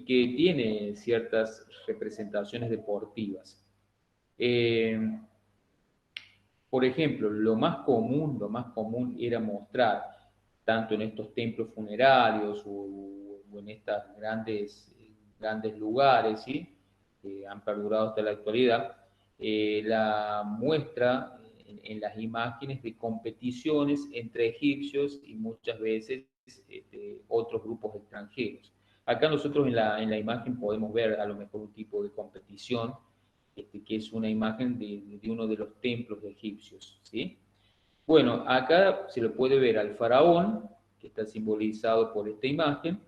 que tiene ciertas representaciones deportivas. Eh, por ejemplo, lo más común era mostrar, tanto en estos templos funerarios o en estos grandes lugares, ¿sí? Que han perdurado hasta la actualidad, la muestra en las imágenes de competiciones entre egipcios y muchas veces otros grupos extranjeros. Acá nosotros en la imagen podemos ver a lo mejor un tipo de competición, que es una imagen de uno de los templos egipcios, ¿sí? Bueno, acá se lo puede ver al faraón, que está simbolizado por esta imagen,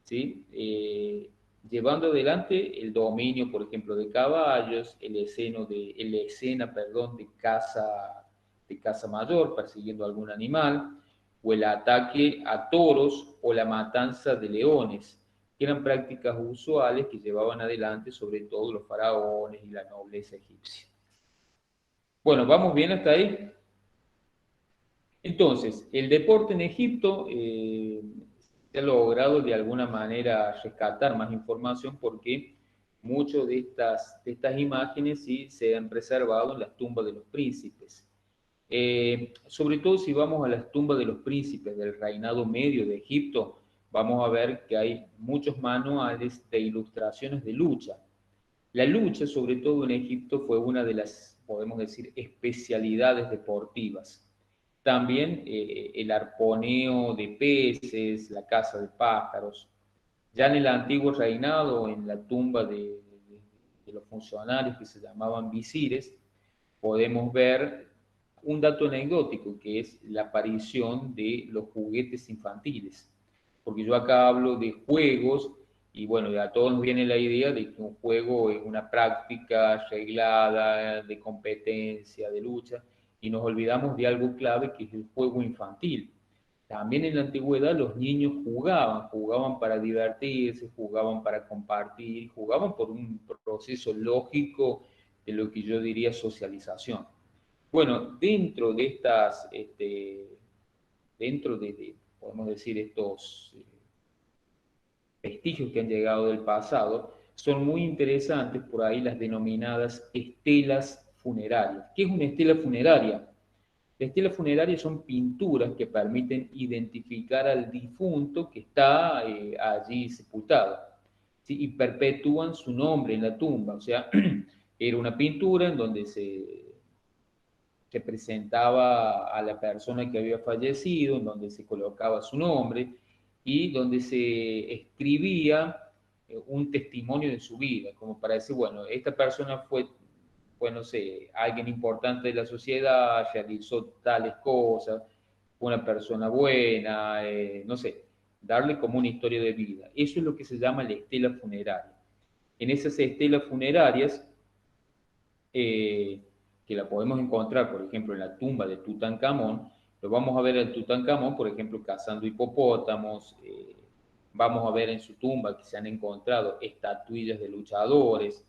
¿sí? Llevando adelante el dominio, por ejemplo, de caballos, la escena, perdón, de caza mayor, persiguiendo algún animal, o el ataque a toros o la matanza de leones, que eran prácticas usuales que llevaban adelante sobre todo los faraones y la nobleza egipcia. Bueno, ¿vamos bien hasta ahí? Entonces, el deporte en Egipto, se ha logrado de alguna manera rescatar más información porque muchas de estas imágenes sí se han preservado en las tumbas de los príncipes. Sobre todo si vamos a las tumbas de los príncipes del reinado medio de Egipto, vamos a ver que hay muchos manuales de ilustraciones de lucha. La lucha, sobre todo en Egipto, fue una de las, podemos decir, especialidades deportivas. También el arponeo de peces, la caza de pájaros. Ya en el antiguo reinado, en la tumba de los funcionarios que se llamaban visires, podemos ver un dato anecdótico, que es la aparición de los juguetes infantiles. Porque yo acá hablo de juegos y bueno, a todos nos viene la idea de que un juego es una práctica arreglada de competencia, de lucha, y nos olvidamos de algo clave que es el juego infantil. También en la antigüedad los niños jugaban para divertirse, jugaban para compartir, jugaban por un proceso lógico de lo que yo diría socialización. Bueno, dentro de podemos decir, estos vestigios que han llegado del pasado, son muy interesantes por ahí las denominadas estelas funerarias. ¿Qué es una estela funeraria? Las estelas funerarias son pinturas que permiten identificar al difunto que está allí sepultado, ¿sí? Y perpetúan su nombre en la tumba. O sea, era una pintura en donde se presentaba a la persona que había fallecido, en donde se colocaba su nombre y donde se escribía un testimonio de su vida, como para decir, bueno, esta persona fue, no sé, alguien importante de la sociedad, realizó tales cosas, fue una persona buena, no sé, darle como una historia de vida. Eso es lo que se llama la estela funeraria. en esas estelas funerarias, que la podemos encontrar, por ejemplo, en la tumba de Tutankamón, lo vamos a ver al Tutankamón, por ejemplo, cazando hipopótamos, vamos a ver en su tumba que se han encontrado estatuillas de luchadores.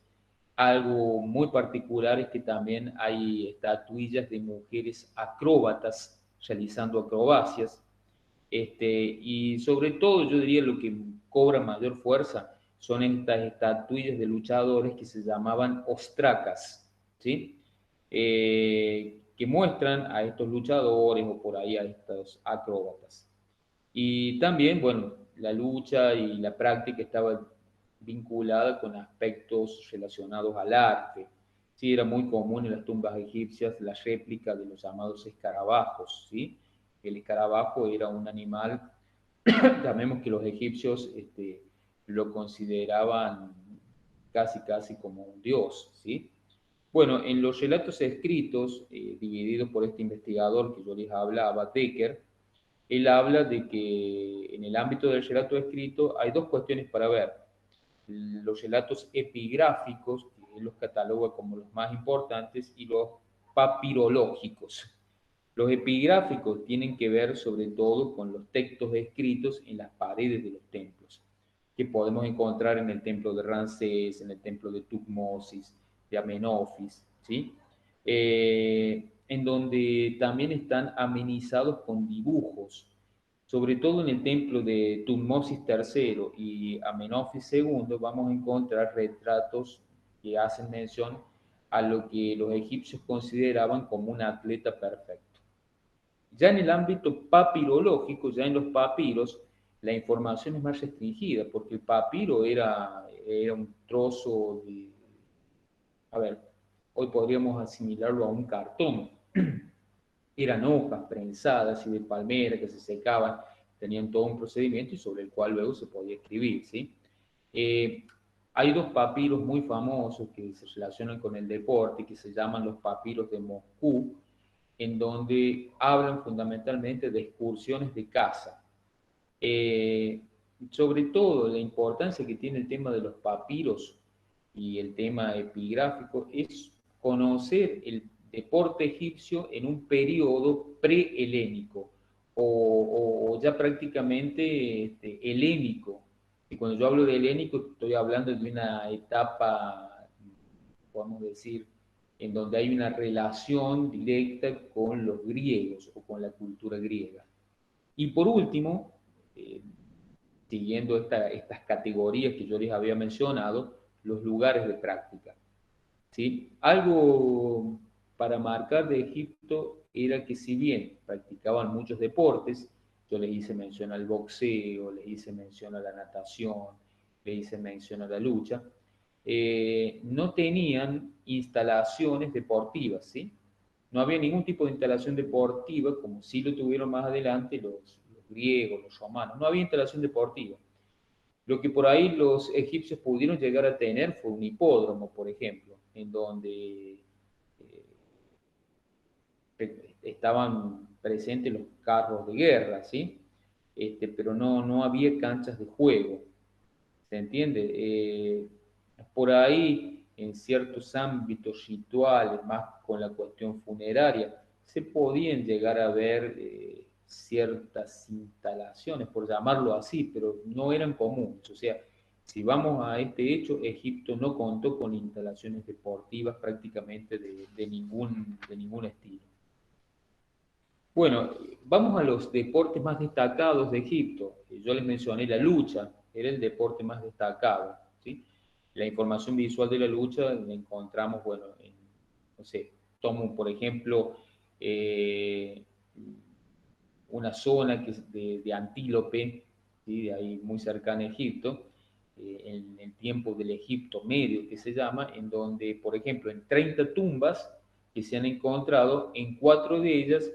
Algo muy particular es que también hay estatuillas de mujeres acróbatas realizando acrobacias. Y sobre todo, yo diría lo que cobra mayor fuerza son estas estatuillas de luchadores que se llamaban ostracas, ¿sí? Que muestran a estos luchadores o por ahí a estos acróbatas. Y también, bueno, la lucha y la práctica estaba vinculada con aspectos relacionados al arte. Sí, era muy común en las tumbas egipcias la réplica de los llamados escarabajos, ¿sí? El escarabajo era un animal, sabemos que los egipcios lo consideraban casi como un dios, ¿sí? Bueno, en los relatos escritos, divididos por este investigador que yo les hablaba, Decker, él habla de que en el ámbito del relato escrito hay dos cuestiones para ver. Los relatos epigráficos, que él los cataloga como los más importantes, y los papirológicos. Los epigráficos tienen que ver sobre todo con los textos escritos en las paredes de los templos, que podemos encontrar en el templo de Ramsés, en el templo de Tutmosis, de Amenofis, ¿sí? En donde también están amenizados con dibujos, sobre todo en el templo de Tutmosis III y Amenofis II vamos a encontrar retratos que hacen mención a lo que los egipcios consideraban como un atleta perfecto. Ya en el ámbito papirológico, ya en los papiros, la información es más restringida, porque el papiro era un trozo de, a ver, hoy podríamos asimilarlo a un cartón. Eran hojas prensadas y de palmera que se secaban, tenían todo un procedimiento y sobre el cual luego se podía escribir, ¿sí? Eh, Hay dos papiros muy famosos que se relacionan con el deporte, que se llaman los papiros de Moscú, en donde hablan fundamentalmente de excursiones de caza. Eh, Sobre todo, la importancia que tiene el tema de los papiros y el tema epigráfico es conocer el deporte egipcio en un periodo prehelénico o ya prácticamente helénico. Y cuando yo hablo de helénico, estoy hablando de una etapa, podemos decir, en donde hay una relación directa con los griegos o con la cultura griega. Y por último, eh, siguiendo estas categorías que yo les había mencionado, los lugares de práctica, ¿sí? Algo para marcar de Egipto era que si bien practicaban muchos deportes, yo les hice mención al boxeo, les hice mención a la natación, les hice mención a la lucha, no tenían instalaciones deportivas, ¿sí? No había ningún tipo de instalación deportiva, como sí lo tuvieron más adelante los griegos, los romanos. No había instalación deportiva. Lo que por ahí los egipcios pudieron llegar a tener fue un hipódromo, por ejemplo, en donde estaban presentes los carros de guerra, ¿sí? Pero no había canchas de juego, ¿se entiende? Por ahí, en ciertos ámbitos rituales, más con la cuestión funeraria, se podían llegar a ver ciertas instalaciones, por llamarlo así, pero no eran comunes. O sea, si vamos a este hecho, Egipto no contó con instalaciones deportivas prácticamente de ningún estilo. Bueno, vamos a los deportes más destacados de Egipto. Yo les mencioné la lucha, era el deporte más destacado, ¿sí? La información visual de la lucha la encontramos, bueno, no sé, tomo por ejemplo una zona que es de Antílope, ¿sí? De ahí muy cercana a Egipto, en el tiempo del Egipto medio que se llama, en donde, por ejemplo, en 30 tumbas que se han encontrado, en 4 de ellas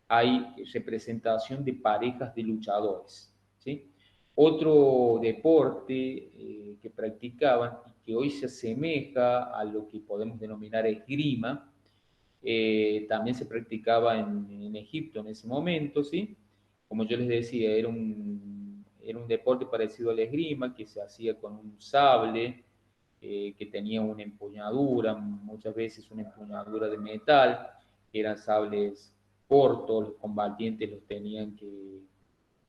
hay representación de parejas de luchadores, ¿sí? Otro deporte que practicaban y que hoy se asemeja a lo que podemos denominar esgrima, también se practicaba en Egipto en ese momento, ¿sí? Como yo les decía, era un deporte parecido al esgrima que se hacía con un sable, que tenían una empuñadura, muchas veces una empuñadura de metal, eran sables cortos, los combatientes los tenían que,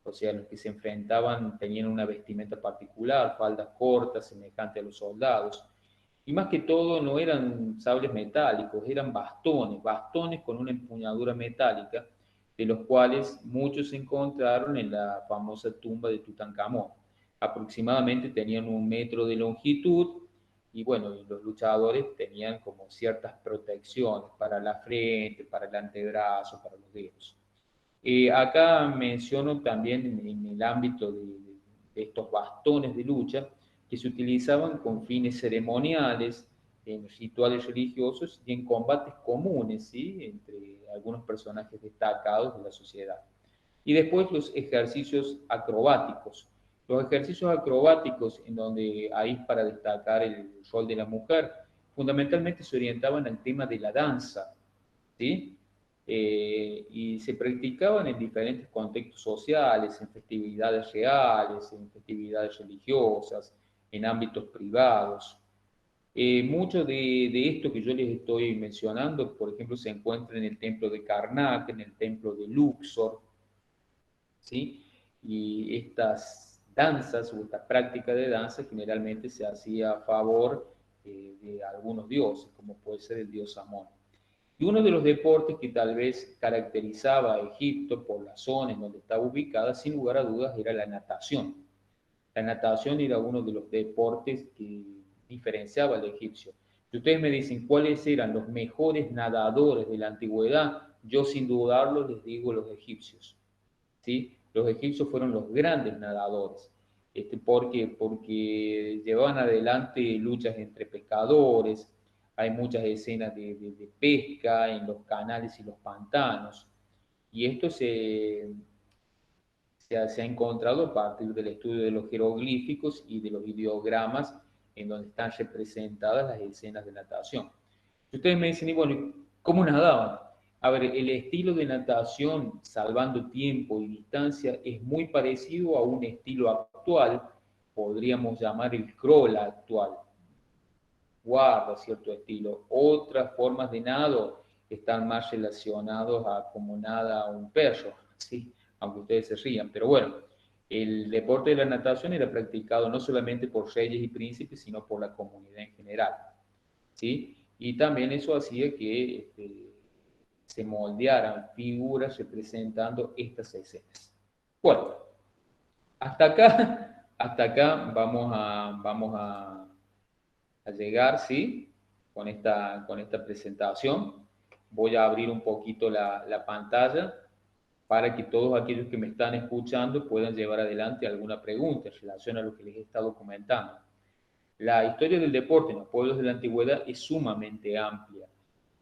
o sea, los que se enfrentaban tenían una vestimenta particular, faldas cortas, semejante a los soldados. Y más que todo no eran sables metálicos, eran bastones, bastones con una empuñadura metálica, de los cuales muchos se encontraron en la famosa tumba de Tutankamón. Aproximadamente tenían 1 metro de longitud y bueno, y los luchadores tenían como ciertas protecciones para la frente, para el antebrazo, para los dedos. Acá menciono también en el ámbito de estos bastones de lucha que se utilizaban con fines ceremoniales, en rituales religiosos y en combates comunes, ¿sí? Entre algunos personajes destacados de la sociedad. Y después los ejercicios acrobáticos. Los ejercicios acrobáticos, en donde ahí para destacar el rol de la mujer, fundamentalmente se orientaban al tema de la danza, ¿sí? Y se practicaban en diferentes contextos sociales, en festividades reales, en festividades religiosas, en ámbitos privados. Mucho de esto que yo les estoy mencionando, por ejemplo, se encuentra en el templo de Karnak, en el templo de Luxor, ¿sí? Y estas danzas o esta práctica de danza generalmente se hacía a favor de algunos dioses, como puede ser el dios Amón. Y uno de los deportes que tal vez caracterizaba a Egipto por la zona en donde estaba ubicada, sin lugar a dudas, era la natación. La natación era uno de los deportes que diferenciaba al egipcio. Si ustedes me dicen cuáles eran los mejores nadadores de la antigüedad, yo sin dudarlo les digo los egipcios. ¿Sí? Los egipcios fueron los grandes nadadores. ¿Por qué? Porque llevaban adelante luchas entre pescadores, hay muchas escenas de pesca en los canales y los pantanos, y esto se ha encontrado a partir del estudio de los jeroglíficos y de los ideogramas en donde están representadas las escenas de natación. Si ustedes me dicen, y bueno, ¿cómo nadaban? A ver, el estilo de natación, salvando tiempo y distancia, es muy parecido a un estilo actual, podríamos llamar el crawl actual. Guarda cierto estilo. Otras formas de nado están más relacionados a cómo nada un perro, ¿sí? Aunque ustedes se rían. Pero bueno, el deporte de la natación era practicado no solamente por reyes y príncipes, sino por la comunidad en general, ¿sí? Y también eso hacía que se moldearan figuras representando estas escenas. Bueno, hasta acá vamos a llegar, ¿sí? Con esta presentación. Voy a abrir un poquito la pantalla para que todos aquellos que me están escuchando puedan llevar adelante alguna pregunta en relación a lo que les he estado comentando. La historia del deporte en los pueblos de la antigüedad es sumamente amplia.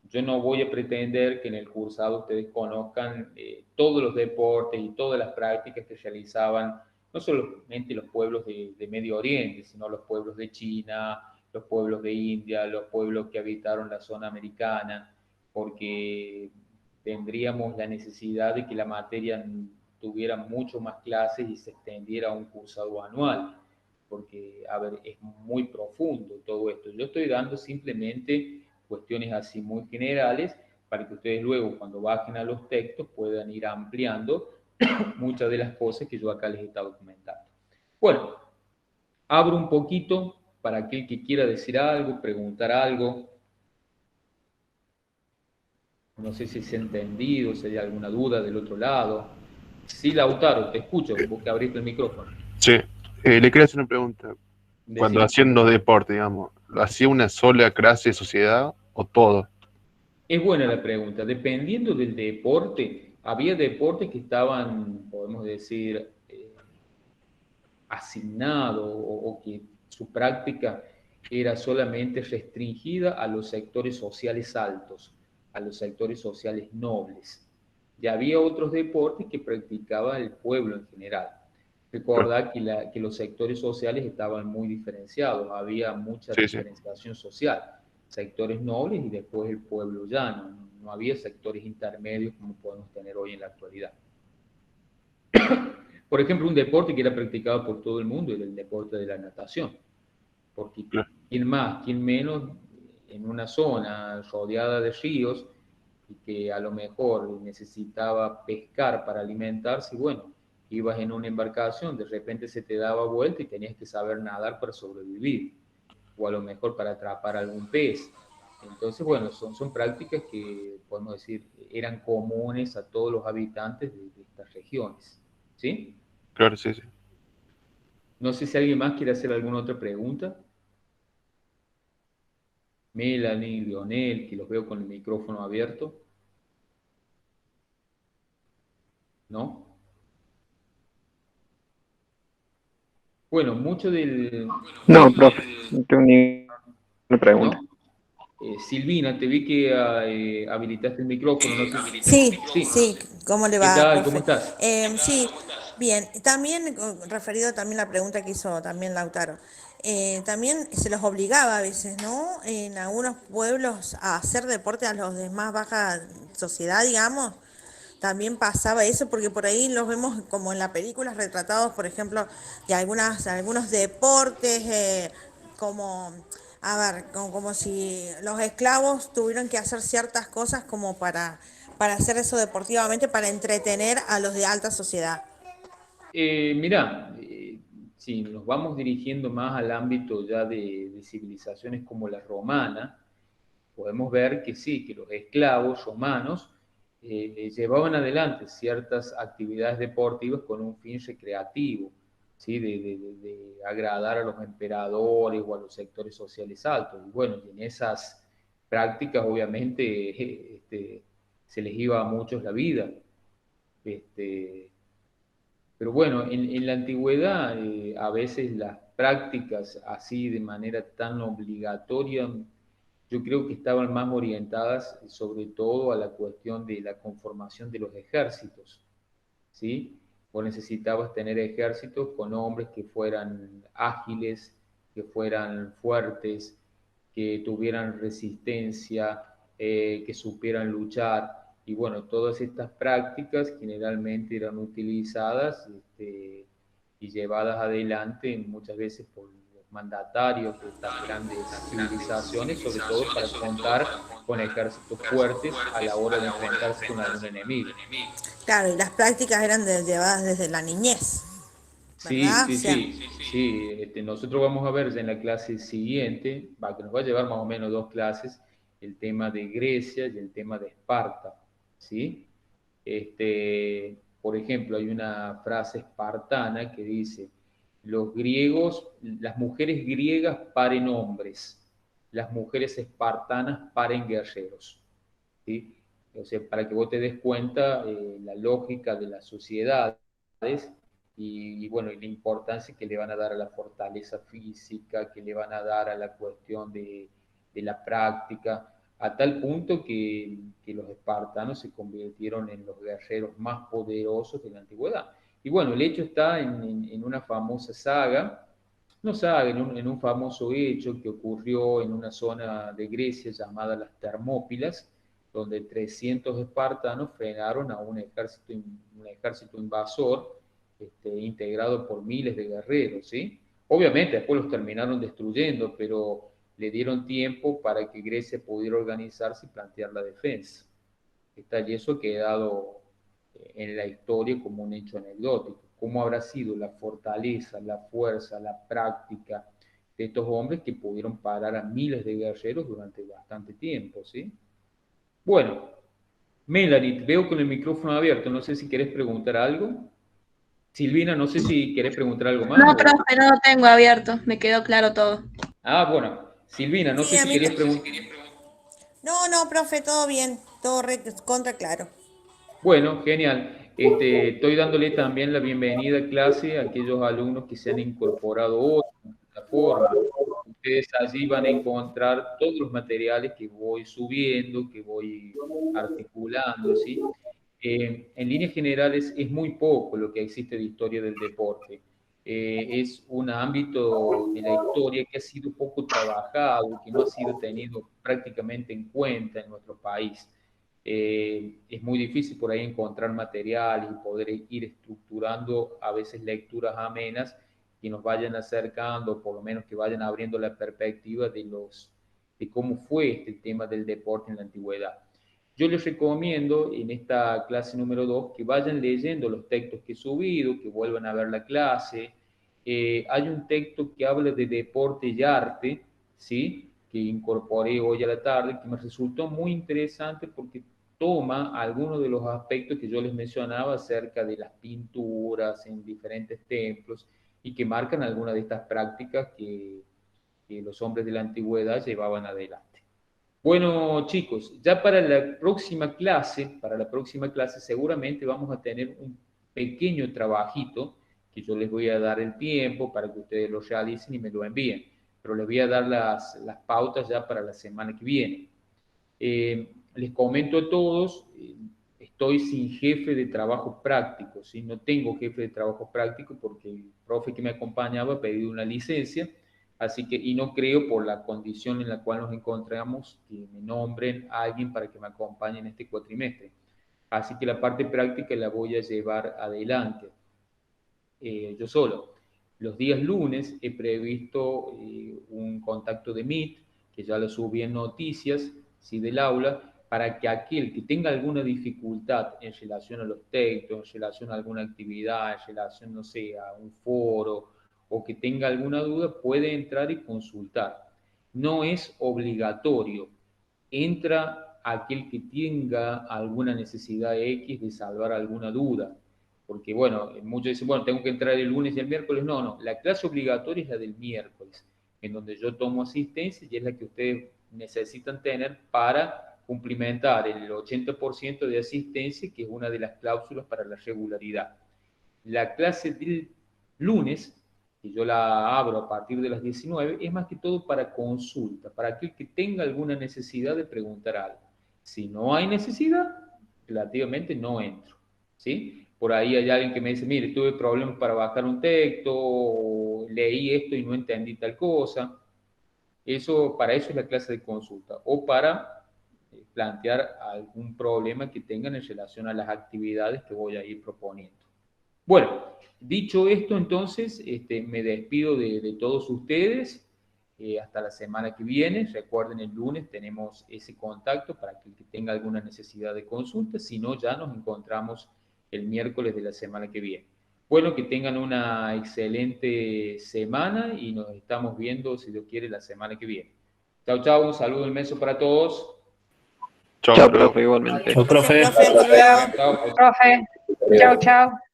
Yo no voy a pretender que en el cursado ustedes conozcan todos los deportes y todas las prácticas que realizaban no solamente los pueblos de Medio Oriente, sino los pueblos de China, los pueblos de India, los pueblos que habitaron la zona americana, porque tendríamos la necesidad de que la materia tuviera mucho más clases y se extendiera a un cursado anual, porque, a ver, es muy profundo todo esto. Yo estoy dando simplemente cuestiones así muy generales para que ustedes luego, cuando bajen a los textos, puedan ir ampliando muchas de las cosas que yo acá les he estado comentando. Bueno, abro un poquito para aquel que quiera decir algo, preguntar algo. No sé si se ha entendido, si hay alguna duda del otro lado. Sí, Lautaro, te escucho, vos que abriste el micrófono. Sí, le quería hacer una pregunta. Cuando Decime. haciendo deporte, digamos, ¿lo hacía una sola clase de sociedad o todo? Es buena la pregunta. Dependiendo del deporte, había deportes que estaban, podemos decir, asignados o que su práctica era solamente restringida a los sectores sociales altos, a los sectores sociales nobles. Y había otros deportes que practicaba el pueblo en general. Recordad que los sectores sociales estaban muy diferenciados, había mucha Sí, sí. diferenciación social, sectores nobles y después el pueblo llano, no había sectores intermedios como podemos tener hoy en la actualidad. Por ejemplo, un deporte que era practicado por todo el mundo era el deporte de la natación. porque Claro. quién más, quién menos en una zona rodeada de ríos y que a lo mejor necesitaba pescar para alimentarse, y bueno, ibas en una embarcación, de repente se te daba vuelta y tenías que saber nadar para sobrevivir, o a lo mejor para atrapar algún pez. Entonces, bueno, son prácticas que, podemos decir, eran comunes a todos los habitantes de estas regiones, ¿sí? Claro, sí, sí. No sé si alguien más quiere hacer alguna otra pregunta. Melanie, Lionel, que los veo con el micrófono abierto, ¿no? Bueno, mucho del... No, profe, no tengo ninguna pregunta. ¿No? Silvina, te vi que habilitaste el micrófono, no sé si... Sí, Sí. sí, ¿cómo le ¿Qué va, tal? ¿Cómo profe? estás? Sí, bien, también referido también a la pregunta que hizo también Lautaro, también se los obligaba a veces, ¿no? En algunos pueblos a hacer deporte a los de más baja sociedad, digamos, también pasaba eso, porque por ahí los vemos como en las películas retratados, por ejemplo, de algunos deportes, como, a ver, como si los esclavos tuvieran que hacer ciertas cosas como para hacer eso deportivamente, para entretener a los de alta sociedad. Mirá, si nos vamos dirigiendo más al ámbito ya de civilizaciones como la romana, podemos ver que sí, que los esclavos romanos llevaban adelante ciertas actividades deportivas con un fin recreativo, ¿sí? De agradar a los emperadores o a los sectores sociales altos. Y bueno, y en esas prácticas obviamente se les iba a muchos la vida. Este, pero bueno, en la antigüedad a veces las prácticas así de manera tan obligatoria, yo creo que estaban más orientadas sobre todo a la cuestión de la conformación de los ejércitos, ¿sí? Vos necesitabas tener ejércitos con hombres que fueran ágiles, que fueran fuertes, que tuvieran resistencia, que supieran luchar. Y bueno, todas estas prácticas generalmente eran utilizadas y llevadas adelante muchas veces por los mandatarios de estas grandes civilizaciones, sobre todo para contar con ejércitos fuertes a la hora de enfrentarse con algún enemigo. Claro, y las prácticas eran llevadas desde la niñez, Sí, ¿verdad? O sí, sea, sí, sí. Nosotros vamos a ver ya en la clase siguiente, que nos va a llevar más o menos 2 clases, el tema de Grecia y el tema de Esparta, ¿sí? Por ejemplo, hay una frase espartana que dice, los griegos, las mujeres griegas paren hombres, las mujeres espartanas paren guerreros, ¿sí? O sea, para que vos te des cuenta la lógica de las sociedades bueno, y la importancia que le van a dar a la fortaleza física, que le van a dar a la cuestión de la práctica, a tal punto que los espartanos se convirtieron en los guerreros más poderosos de la antigüedad. Y bueno, el hecho está en una famosa saga, no saga, en un famoso hecho que ocurrió en una zona de Grecia llamada las Termópilas, donde 300 espartanos frenaron a un ejército invasor integrado por miles de guerreros, ¿sí? Obviamente después los terminaron destruyendo, pero le dieron tiempo para que Grecia pudiera organizarse y plantear la defensa. Y eso ha quedado en la historia como un hecho anecdótico. ¿Cómo habrá sido la fortaleza, la fuerza, la práctica de estos hombres que pudieron parar a miles de guerreros durante bastante tiempo, ¿sí? Bueno, Melanie, veo con el micrófono abierto, no sé si querés preguntar algo. Silvina, no sé si querés preguntar algo más No, o... profe, no lo tengo abierto, me quedó claro todo. Ah, bueno, Silvina, no sí, sé a si mí querías preguntar... no, no, profe, todo bien, todo contra claro. Bueno, genial. Estoy dándole también la bienvenida a clase a aquellos alumnos que se han incorporado hoy a la plataforma. Ustedes allí van a encontrar todos los materiales que voy subiendo, que voy articulando, ¿sí? En líneas generales es muy poco lo que existe de historia del deporte. Es un ámbito de la historia que ha sido poco trabajado, que no ha sido tenido prácticamente en cuenta en nuestro país. Es muy difícil por ahí encontrar material y poder ir estructurando a veces lecturas amenas que nos vayan acercando, por lo menos que vayan abriendo la perspectiva de cómo fue este tema del deporte en la antigüedad. Yo les recomiendo en esta clase número 2 que vayan leyendo los textos que he subido, que vuelvan a ver la clase. Hay un texto que habla de deporte y arte, ¿sí? Que incorporé hoy a la tarde, que me resultó muy interesante porque toma algunos de los aspectos que yo les mencionaba acerca de las pinturas en diferentes templos y que marcan algunas de estas prácticas que los hombres de la antigüedad llevaban adelante. Bueno, chicos, ya para la próxima clase seguramente vamos a tener un pequeño trabajito que yo les voy a dar el tiempo para que ustedes lo realicen y me lo envíen, pero les voy a dar las pautas ya para la semana que viene. Les comento a todos, estoy sin jefe de trabajo práctico, ¿sí? No tengo jefe de trabajo práctico porque el profe que me acompañaba ha pedido una licencia. Así que, y no creo por la condición en la cual nos encontramos que me nombren a alguien para que me acompañe en este cuatrimestre. Así que la parte práctica la voy a llevar adelante yo solo. Los días lunes he previsto un contacto de Meet, que ya lo subí en noticias, ¿sí? Del aula, para que aquel que tenga alguna dificultad en relación a los textos, en relación a alguna actividad, en relación, no sé, a un foro, o que tenga alguna duda, puede entrar y consultar. No es obligatorio. Entra aquel que tenga alguna necesidad X de salvar alguna duda. Porque, bueno, muchos dicen, bueno, tengo que entrar el lunes y el miércoles. No, no, la clase obligatoria es la del miércoles, en donde yo tomo asistencia y es la que ustedes necesitan tener para cumplimentar el 80% de asistencia, que es una de las cláusulas para la regularidad. La clase del lunes, que yo la abro a partir de las 19, es más que todo para consulta, para aquel que tenga alguna necesidad de preguntar algo. Si no hay necesidad, relativamente no entro, ¿sí? Por ahí hay alguien que me dice, mire, tuve problemas para bajar un texto, o leí esto y no entendí tal cosa. Para eso es la clase de consulta, o para plantear algún problema que tengan en relación a las actividades que voy a ir proponiendo. Bueno, dicho esto, entonces, me despido de todos ustedes. Hasta la semana que viene. Recuerden, el lunes tenemos ese contacto para que el que tenga alguna necesidad de consulta. Si no, ya nos encontramos el miércoles de la semana que viene. Bueno, que tengan una excelente semana y nos estamos viendo, si Dios quiere, la semana que viene. Chao, chao. Un saludo inmenso para todos. Chao, Chao, profe. profe, igualmente. Chao, profe. Profe, hasta luego. Chao, chao. Profe, chao, chao.